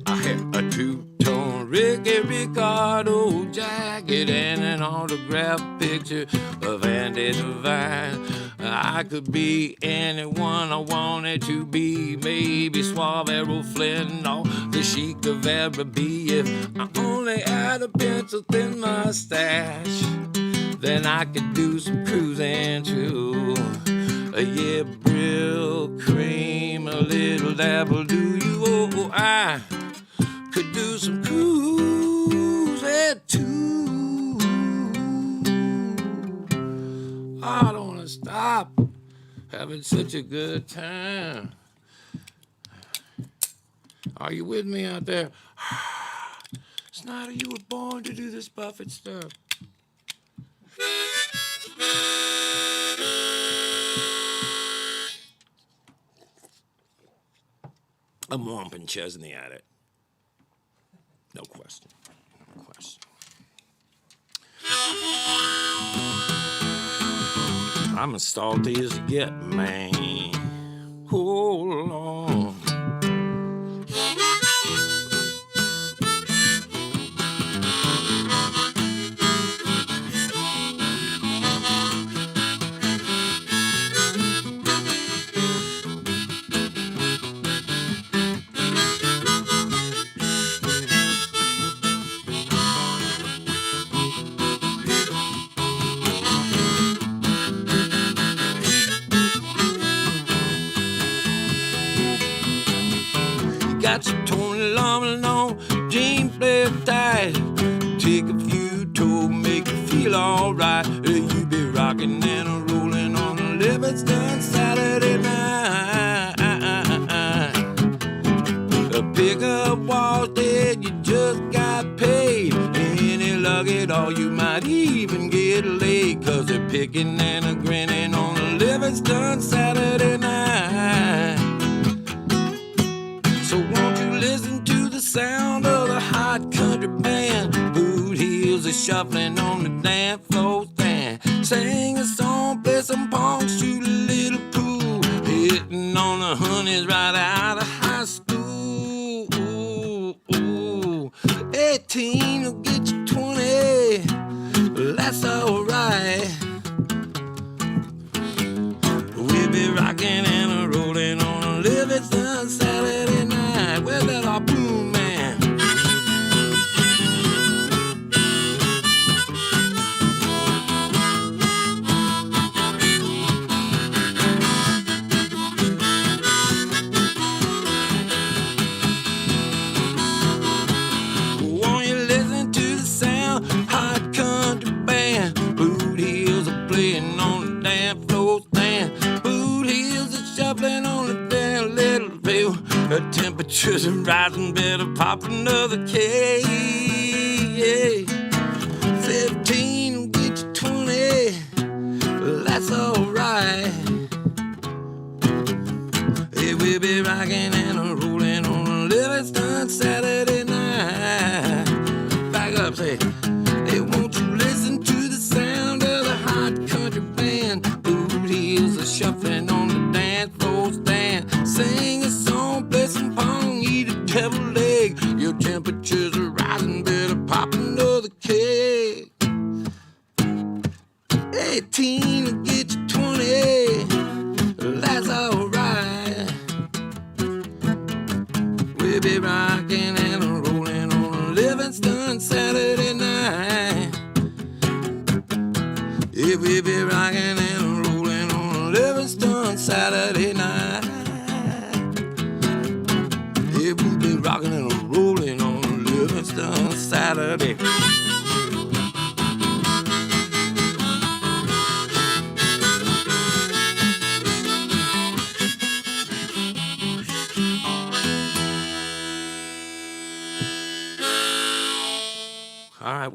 I had a two-tone Ricky Ricardo jacket and an autographed picture of Andy Devine. I could be anyone I wanted to be, maybe Suave Errol Flynn or the Sheik of Araby. If I only had a pencil-thin mustache, then I could do some cruising too. Yeah, Brill cream, a little dabble do you. Oh, I could do some cruising too. I don't wanna stop having such a good time. Are you with me out there? Snider, you were born to do this Buffett stuff. I'm Wampin' Chesney at it. No question. No question. I'm as salty as you get, man. Hold on. Got your Tony Lawman on, jeans flip tight. Take a few toes, make you feel alright. You be rocking and rolling on the Livingston Saturday night. Pick up walls dead, you just got paid. Any luck at all, you might even get laid, 'cause they're picking and a grinning on the Livingston Saturday night. So won't you listen to the sound of the hot country band? Boot heels are shuffling on the dance floor stand. Sing a song, play some pong, shoot a little pool, hitting on the honeys right out of high school. 18 will get you 20, that's alright. We'll be rocking and rolling on a Livingston Saturday night. Where's that harpoon man? Won't you listen to the sound? Hot country band. Boot heels are playing on the dance floor stand. Boot heels are shuffling on the damn little field. The temperature's rising, better pop another K. 15 will get you 20, that's alright. Hey, we'll be rocking and rolling on a Livingston Saturday night. Back up, say, hey, won't you listen to the sound of the hot country band? Boot heels are shuffling on the dance floor stand. Sing a song, play some pong, eat a deviled egg. Your temperatures are rising, better pop another keg. 18 will get you 20, that's alright. We'll be rocking and rolling on a Livingston Saturday night. melody. All right,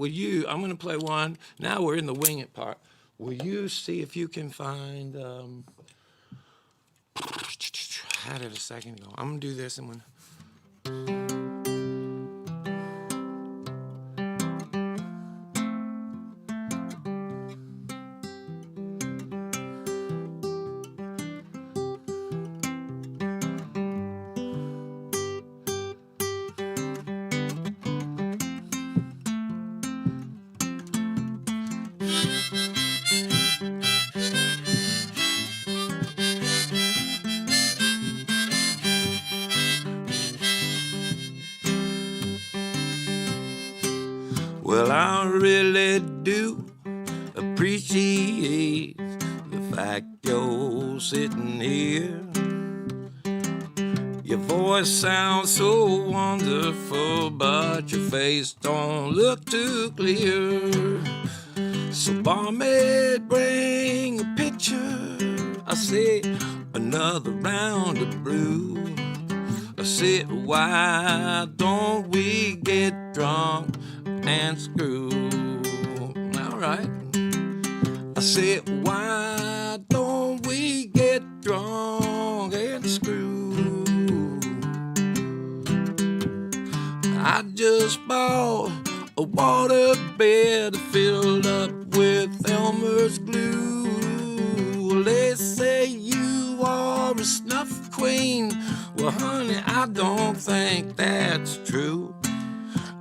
I'm going to play one. Now we're in the wing it part. Will you see if you can find, I had it a second ago. I'm going to do this and when. Well, I really do appreciate the fact you're sitting here. Your voice sounds so wonderful, but your face don't look too clear. So barmaid, bring a pitcher. I say another round of brew. I said, why don't we get drunk and screw? All right. I said, why don't we get drunk and screw? I just bought a water bed filled up with Elmer's glue. They say you are a snuff queen. Well, honey, I don't think that's true.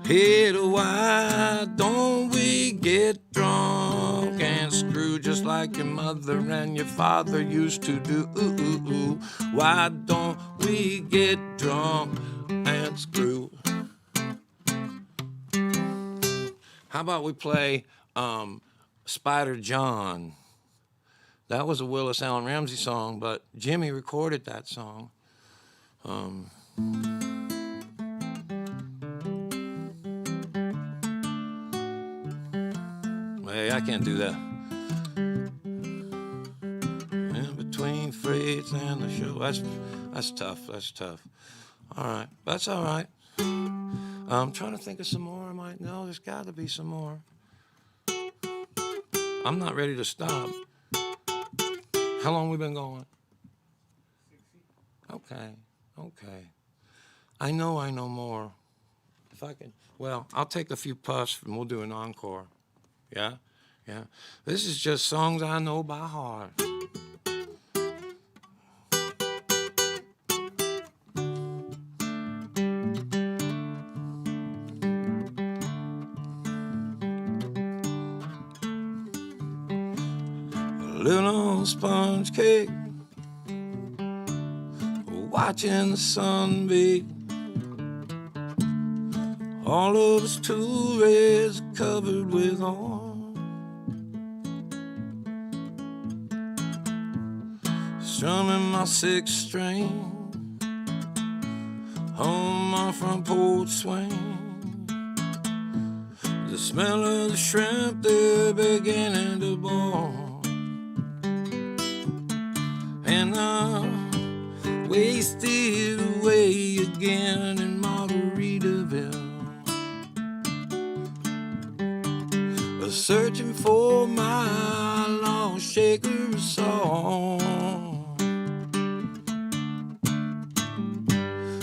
Hey, why don't we get drunk and screw just like your mother and your father used to do? Ooh, ooh, ooh. Why don't we get drunk and screw? How about we play Spider John? That was a Willis Allen Ramsey song, but Jimmy recorded that song. Hey, I can't do that. In between Freights and the show. That's tough. That's tough. All right. That's all right. I'm trying to think of some more. No, there's got to be some more. I'm not ready to stop. How long we been going? 60. Okay. I know more. If I can, well, I'll take a few puffs and we'll do an encore. Yeah. This is just songs I know by heart. Little sponge cake, watching the sun beat. All of his tourists covered with oil, strumming my sixth string on my front porch swing. The smell of the shrimp, they're beginning to boil. And I wasted away again in Margaritaville, searching for my lost shaker song.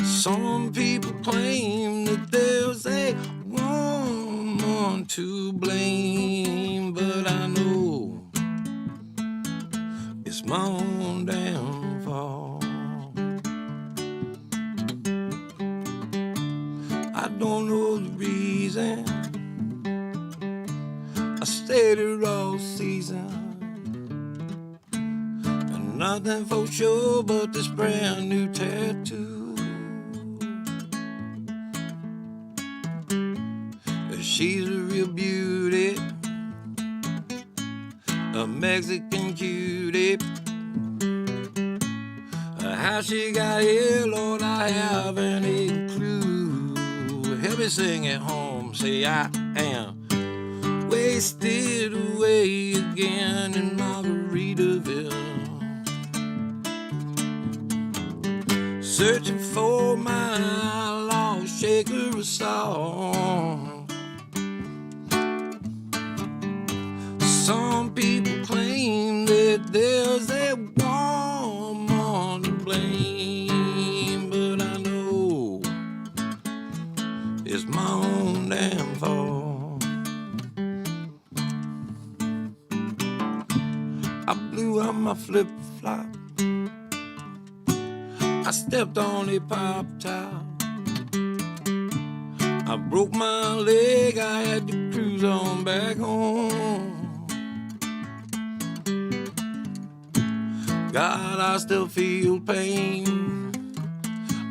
Some people claim that there's a woman to blame, but I know it's my own downfall. I don't know the reason I stayed here all season, and nothing for sure but this brand new tattoo. She's a real beauty, a Mexican cutie. How she got here, Lord, I haven't a clue. Help me sing at home, say I wasted away again in Margaritaville, searching for my lost shaker of song. Some people claim that there's a woman to blame, but I know it's my own damn fault. I blew out my flip-flop, I stepped on a pop-top, I broke my leg, I had to cruise on back home. God, I still feel pain.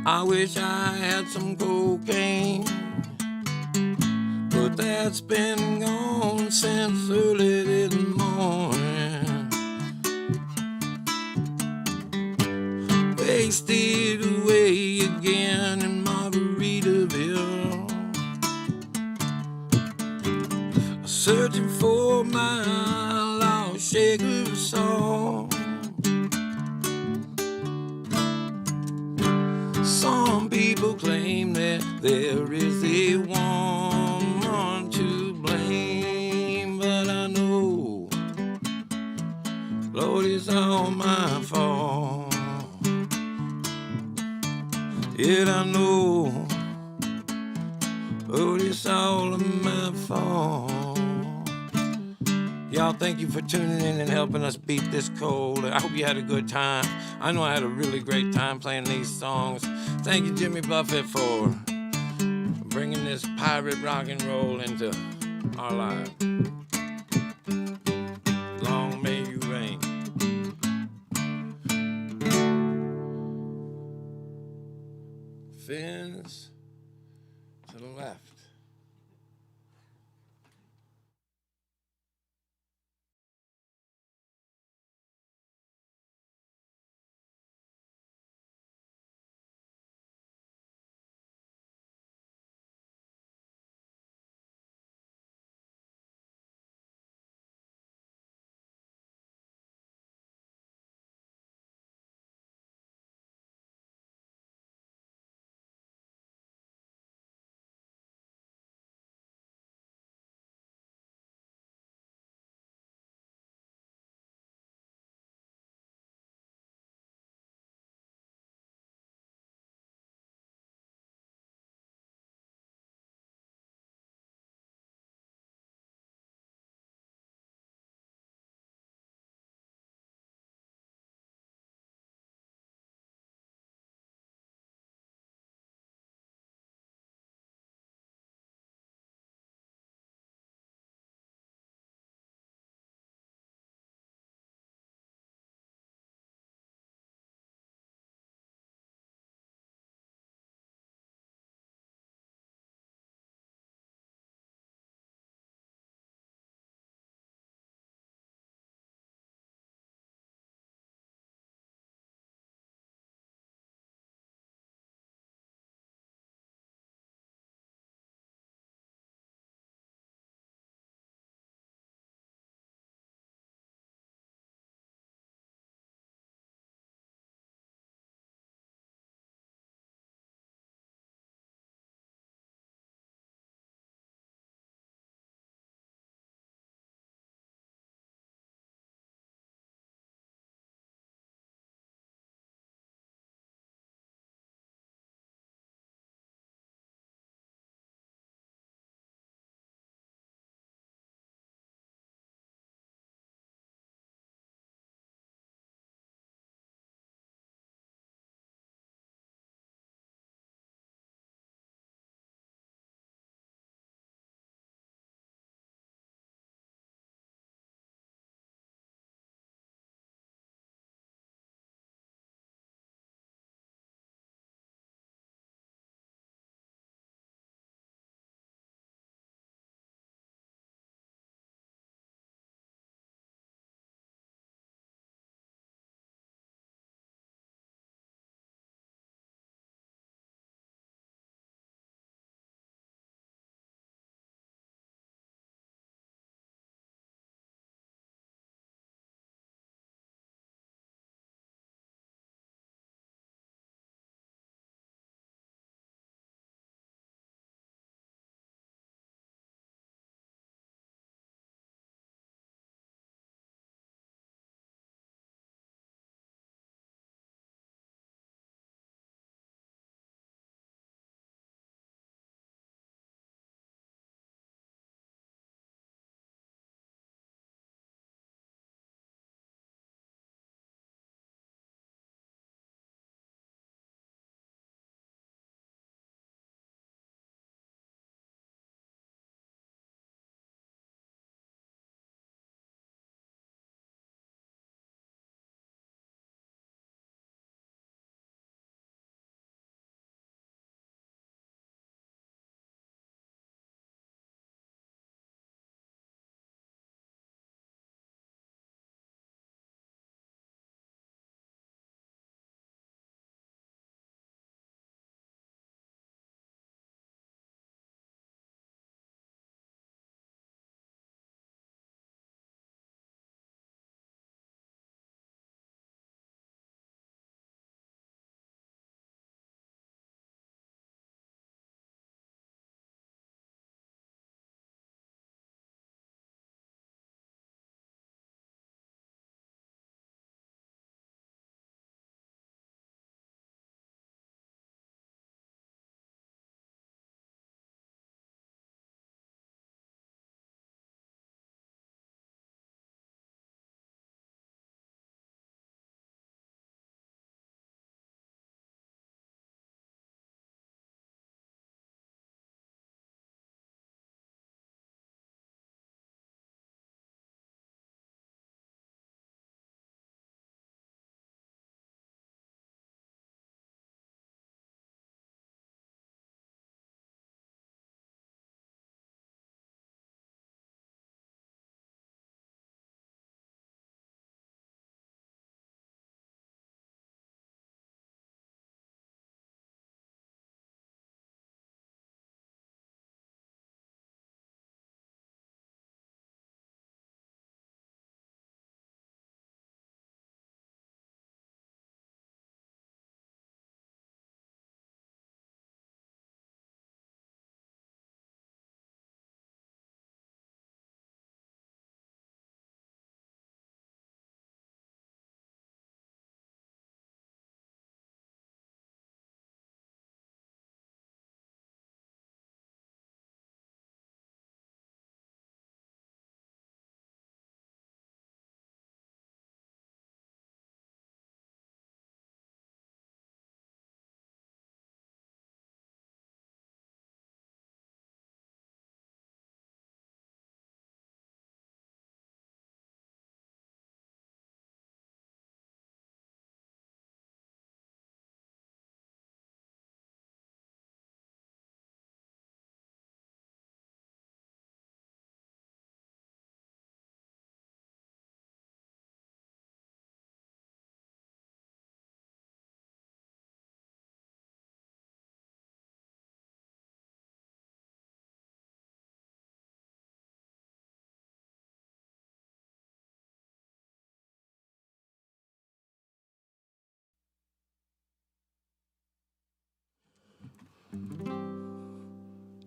I wish I had some cocaine, but that's been gone since early this morning. Wasted away again in Margaritaville, searching for my lost shaker of song. Some people claim that there is a woman to blame, but I know, Lord, it's all my fault. Yet I know, Lord, it's all of my fault. Y'all, thank you for tuning in and helping us beat this cold. I hope you had a good time. I know I had a really great time playing these songs. Thank you, Jimmy Buffett, for bringing this pirate rock and roll into our lives. Long may you reign. Fins to the left.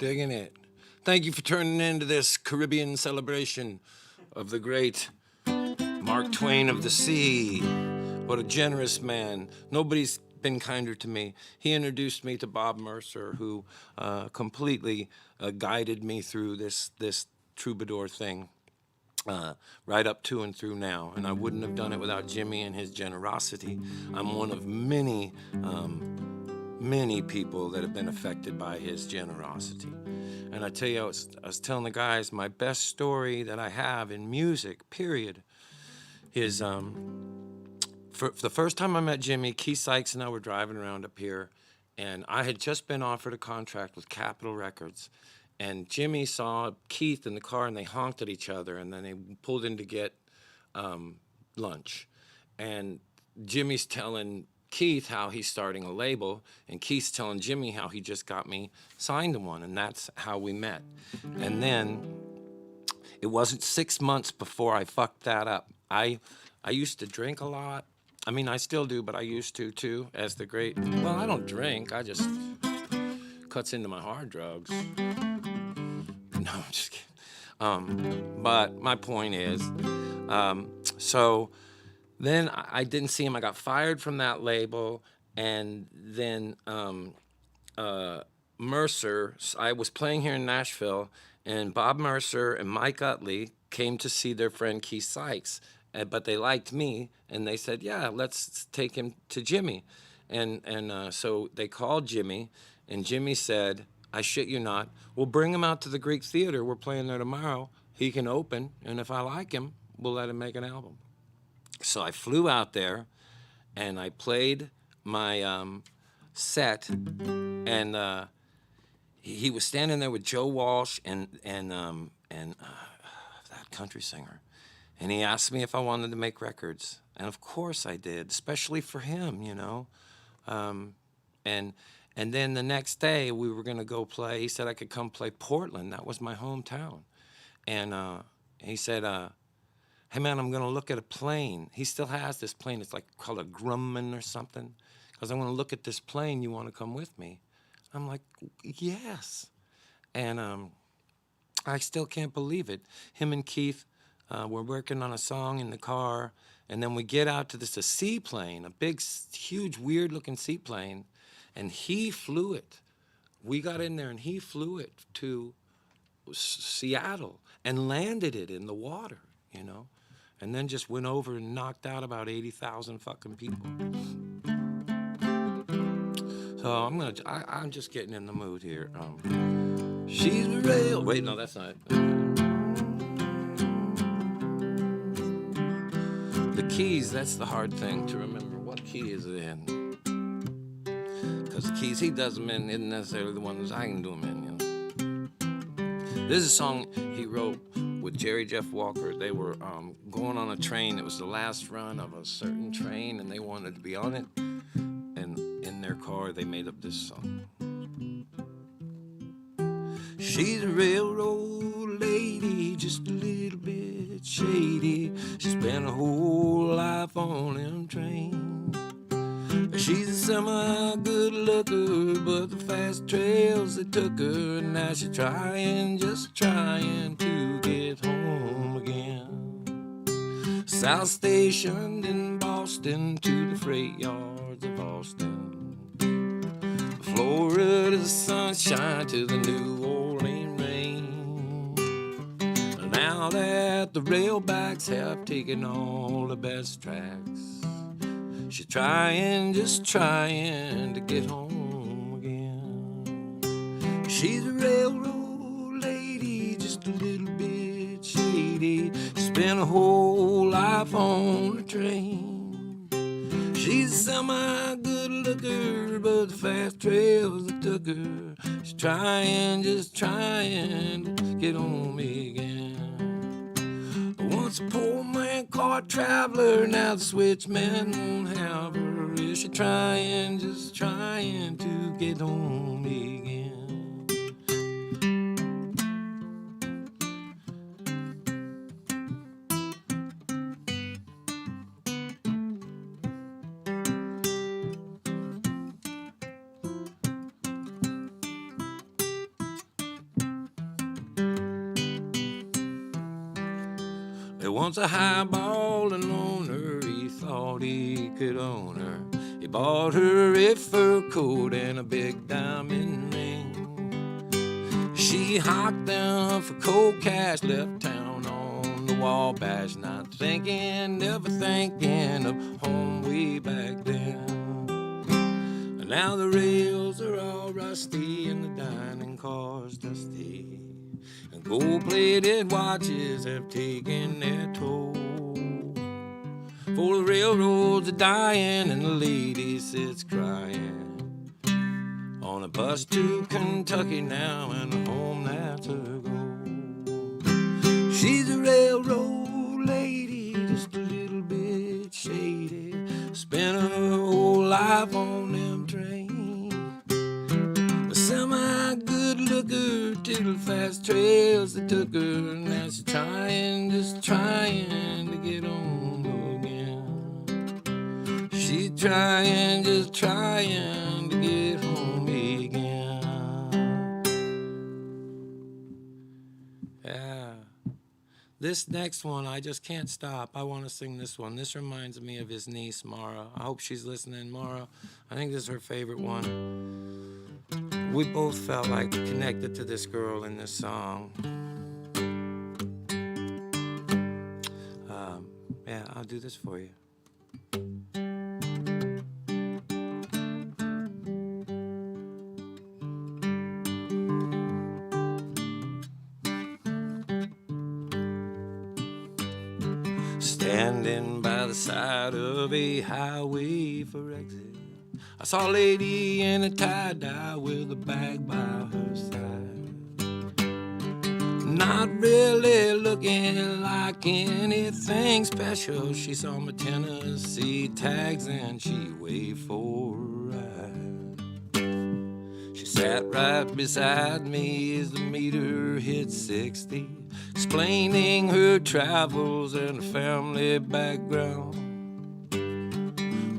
Digging it. Thank you for turning into this Caribbean celebration of the great Mark Twain of the sea. What a generous man. Nobody's been kinder to me. He introduced me to Bob Mercer, who completely guided me through this troubadour thing. Right up to and through now. And I wouldn't have done it without Jimmy and his generosity. I'm one of many people that have been affected by his generosity. And I tell you, I was telling the guys, my best story that I have in music, period, is for the first time I met Jimmy, Keith Sykes and I were driving around up here, and I had just been offered a contract with Capitol Records. And Jimmy saw Keith in the car, and they honked at each other, and then they pulled in to get lunch. And Jimmy's telling Keith how he's starting a label, and Keith's telling Jimmy how he just got me signed to one, and that's how we met. And then it wasn't 6 months before I fucked that up. I used to drink a lot. I mean, I still do, but I used to too, as the great, well, I don't drink, I just cuts into my hard drugs. No, I'm just kidding. But my point is, so then I didn't see him. I got fired from that label, and then Mercer, I was playing here in Nashville, and Bob Mercer and Mike Utley came to see their friend Keith Sykes, but they liked me, and they said, yeah, let's take him to Jimmy. And so they called Jimmy, and Jimmy said, I shit you not, we'll bring him out to the Greek Theater. We're playing there tomorrow. He can open, and if I like him, we'll let him make an album. So I flew out there, and I played my set, and he was standing there with Joe Walsh and that country singer, and he asked me if I wanted to make records, and of course I did, especially for him, you know, And then the next day, we were going to go play. He said I could come play Portland. That was my hometown. And he said, hey, man, I'm going to look at a plane. He still has this plane. It's like called a Grumman or something. Because I want to look at this plane. You want to come with me? I'm like, yes. And I still can't believe it. Him and Keith were working on a song in the car. And then we get out to a seaplane, a big, huge, weird-looking seaplane. And he flew it. We got in there, and he flew it to Seattle and landed it in the water, you know, and then just went over and knocked out about 80,000 fucking people. So I'm just getting in the mood here. She's real. Wait, no, that's not it. The keys, that's the hard thing to remember. What key is it in? Because the keys he does them in isn't necessarily the ones I can do them in, you know. This is a song he wrote with Jerry Jeff Walker. They were going on a train. It was the last run of a certain train, and they wanted to be on it. And in their car, they made up this song. She's a railroad lady, just a little bit shady. She spent her whole life on them trains. She's a semi-good looker, but the fast trails they took her, and now she's just trying to get home again. South Station in Boston to the freight yards of Austin. Florida sunshine to the New Orleans rain. Now that the railbacks have taken all the best tracks, she's just trying to get home again. She's a railroad lady, just a little bit shady. She spent her whole life on a train. She's a semi-good looker, but the fast trails that took her, she's just trying to get home again. Once a poor man caught a traveler, now the switchman won't have her. Is she just trying to get home again? There once a highball and loner, he thought he could own her. He bought her a fur coat and a big diamond ring. She hocked them for cold cash, left town on the Wabash, not thinking, never thinking of home way back then. And now the rails are all rusty and the dining car's dusty, and gold-plated watches have taken their toll. For the railroads are dying and the lady sits crying on a bus to Kentucky now, and a home that's her goal. She's a railroad lady, just a little bit shady, spent her whole life on them trains. A semi-good looker to the fast trails that took her. Now she's trying, just trying to get home again. She's trying, just trying to get home again. Yeah. This next one, I just can't stop. I want to sing this one. This reminds me of his niece, Mara. I hope she's listening. Mara, I think this is her favorite one. We both felt like connected to this girl in this song. Yeah, I'll do this for you. Standing by the side of a highway for exit, I saw a lady in a tie-dye with a bag by her side. Not really looking like anything special. She saw my Tennessee tags and she waved for a ride. She sat right beside me as the meter hit 60, explaining her travels and her family background.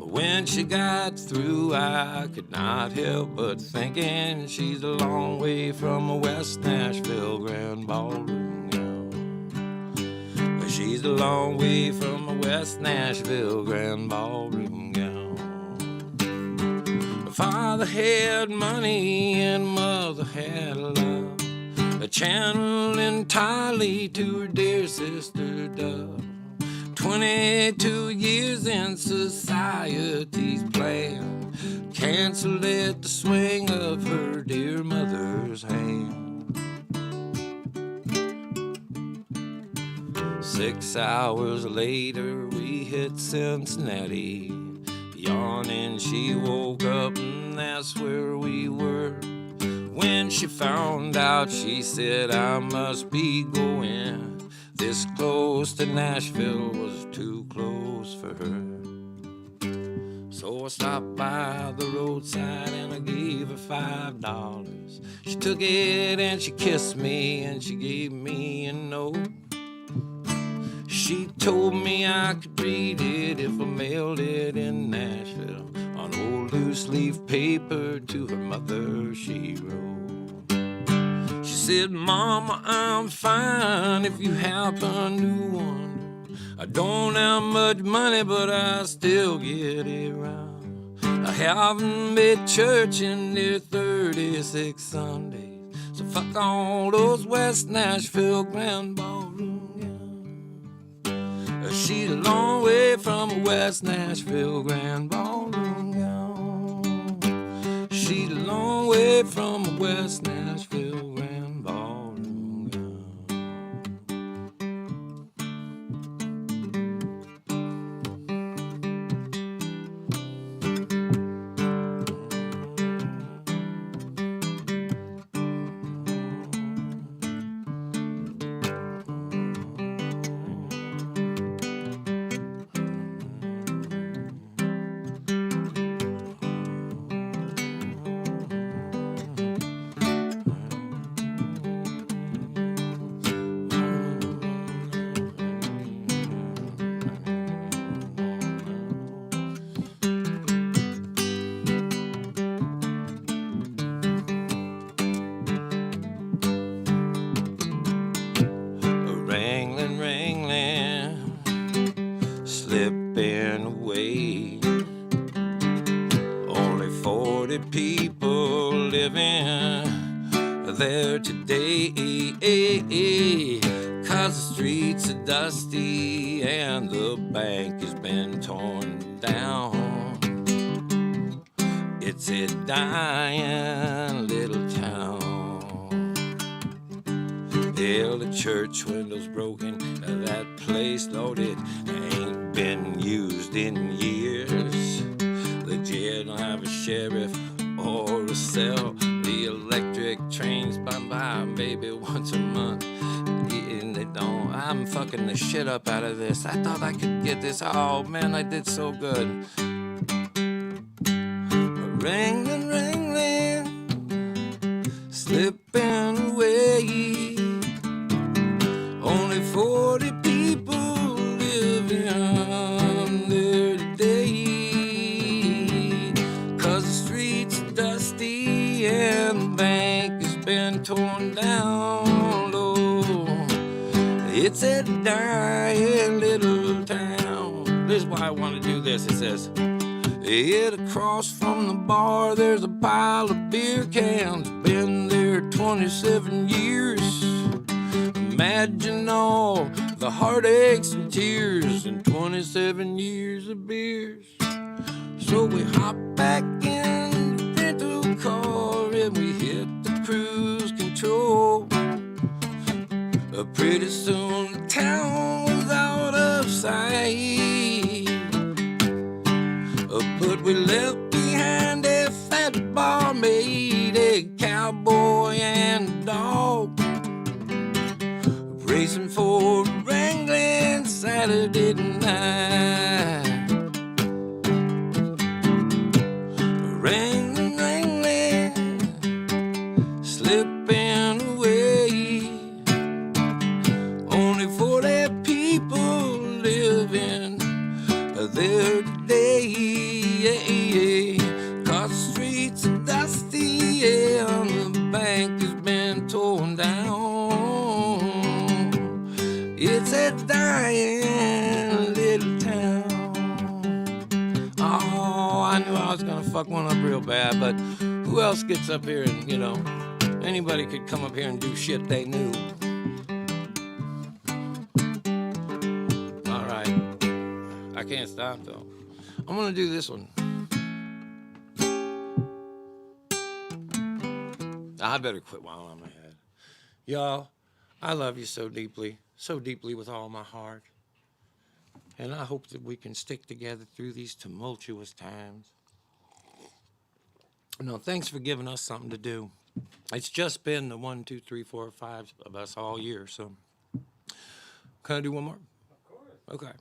When she got through, I could not help but thinking she's a long way from a West Nashville Grand Ballroom gown. She's a long way from a West Nashville Grand Ballroom gown. Her father had money and mother had love, a channel entirely to her dear sister Dove. 22 years in society's plan, canceled at the swing of her dear mother's hand. 6 hours later we hit Cincinnati. Yawning she woke up and that's where we were. When she found out, she said, I must be going. This close to Nashville was too close for her. So I stopped by the roadside and I gave her $5. She took it and she kissed me and she gave me a note. She told me I could read it if I mailed it in Nashville on old loose leaf paper to her mother she wrote. She said, Mama, I'm fine if you happen to wonder. I don't have much money, but I still get around. I haven't made church in near 36 Sundays, so fuck all those West Nashville Grand Ballroom gowns. She's a long way from a West Nashville Grand Ballroom gown. She's a long way from a West Nashville Grand Ballroom gown. people living there today. 'Cause the streets are dusty and the bank has been torn down. It's a dying little town. Hell, the church window's broken, that place loaded, ain't been used in years. The jail don't have a sheriff or a cell. The electric trains by, baby, once a month. And they don't. I'm fucking the shit up out of this. I thought I could get this. Oh man, I did so good. Wrangling, wrangling, slipping away. Only 40 people living there today. 'Cause the streets are dusty and the bank has been torn down low. It's a dying little town. This is why I want to do this. It says, "It across from the bar, there's a pile of beer cans. Been there 27 years. Imagine all the heartaches and tears in 27 years of beers." So we hop back in the rental car and we hit the cruise control. Pretty soon the town was out of sight. But we left behind a fat barmaid, a cowboy and a dog, racing for Wrangling Saturday night. Wrangling, wrangling, slipping away. Only 40 people living there today. 'Cause the streets are dusty and the bank has been torn down. It's a dying little town. Oh, I knew I was gonna fuck one up real bad, but who else gets up here and, you know, anybody could come up here and do shit they knew. All right, I can't stop though. I'm gonna do this one. I better quit while I'm ahead. Y'all, I love you so deeply with all my heart. And I hope that we can stick together through these tumultuous times. No, thanks for giving us something to do. It's just been the 1, 2, 3, 4, 5 of us all year, so. Can I do one more? Of course. Okay.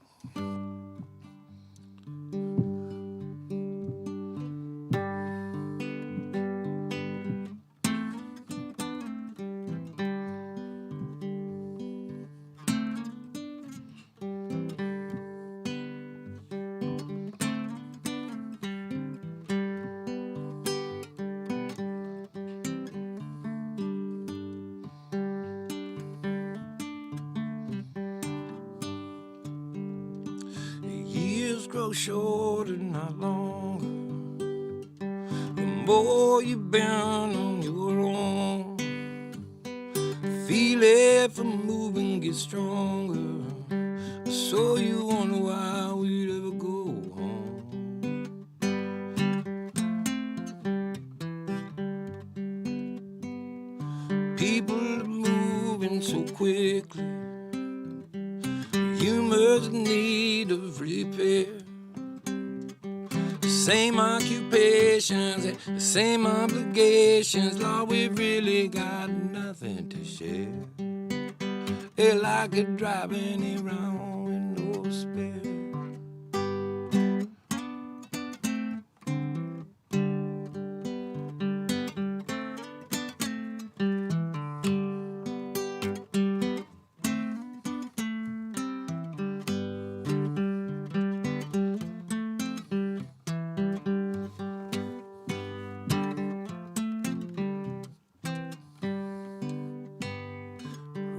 Grow shorter, not longer. The more you've been on your own, feel it from moving gets stronger. So you wonder why we'd ever go home. People are moving so quickly. Humor's in need of repair. Same occupations, the same obligations. Lord, we really got nothing to share. It's like a driving around with no spare.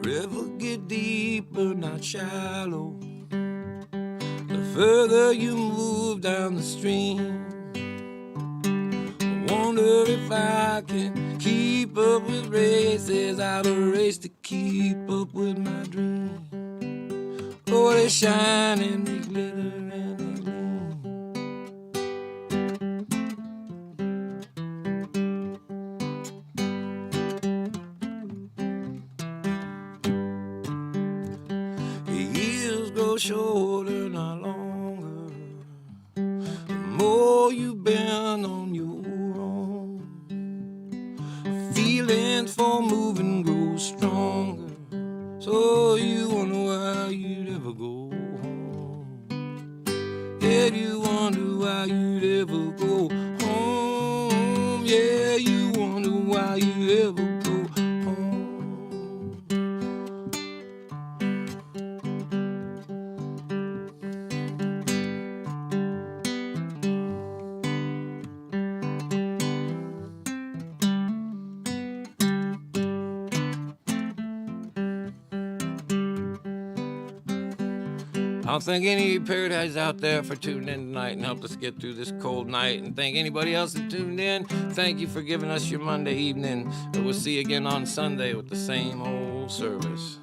River get deeper, not shallow. The further you move down the stream, wonder if I can keep up with races, out of race to keep up with my dreams. Oh, they shine and they glitter and they gleam. The years grow shorter, not longer. The more you bend on your own, feelings for moving grow stronger. So you wonder why you'd ever go home. Yeah, you wonder why you'd ever go home. Yeah, you wonder why you'd ever go home. I thank any paradise out there for tuning in tonight and helped us get through this cold night. And thank anybody else that tuned in. Thank you for giving us your Monday evening. And we'll see you again on Sunday with the same old service.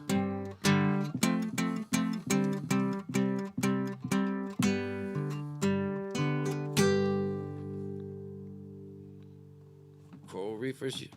Coral Reefers.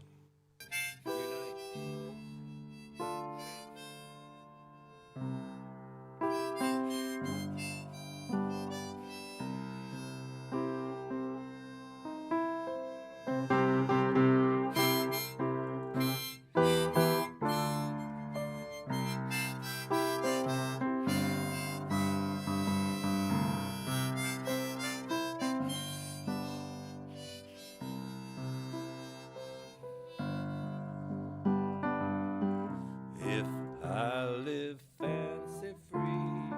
If I live fancy free,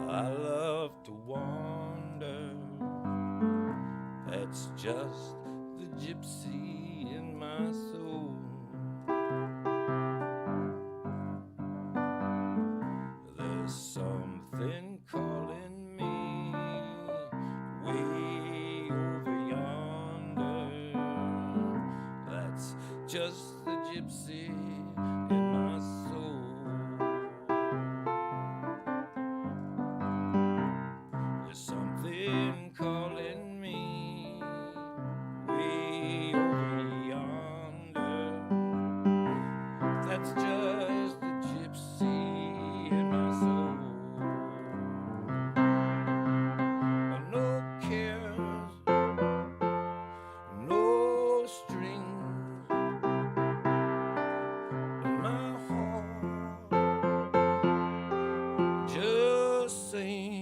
I love to wander. That's just the gypsy in my soul. There's something calling me way over yonder. That's just the gypsy in my soul. There's something calling me way over yonder. That's just the gypsy in my soul. No cares, no strings. My heart just sing.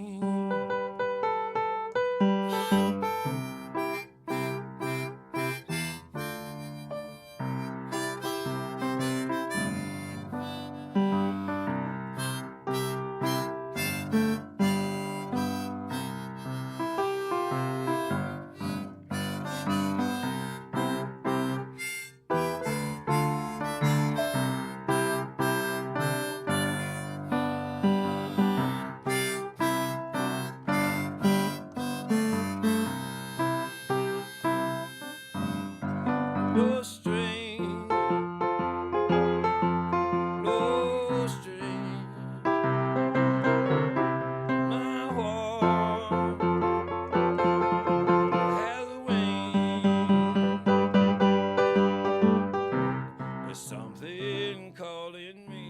No string, no string. My heart has a wing. There's something calling me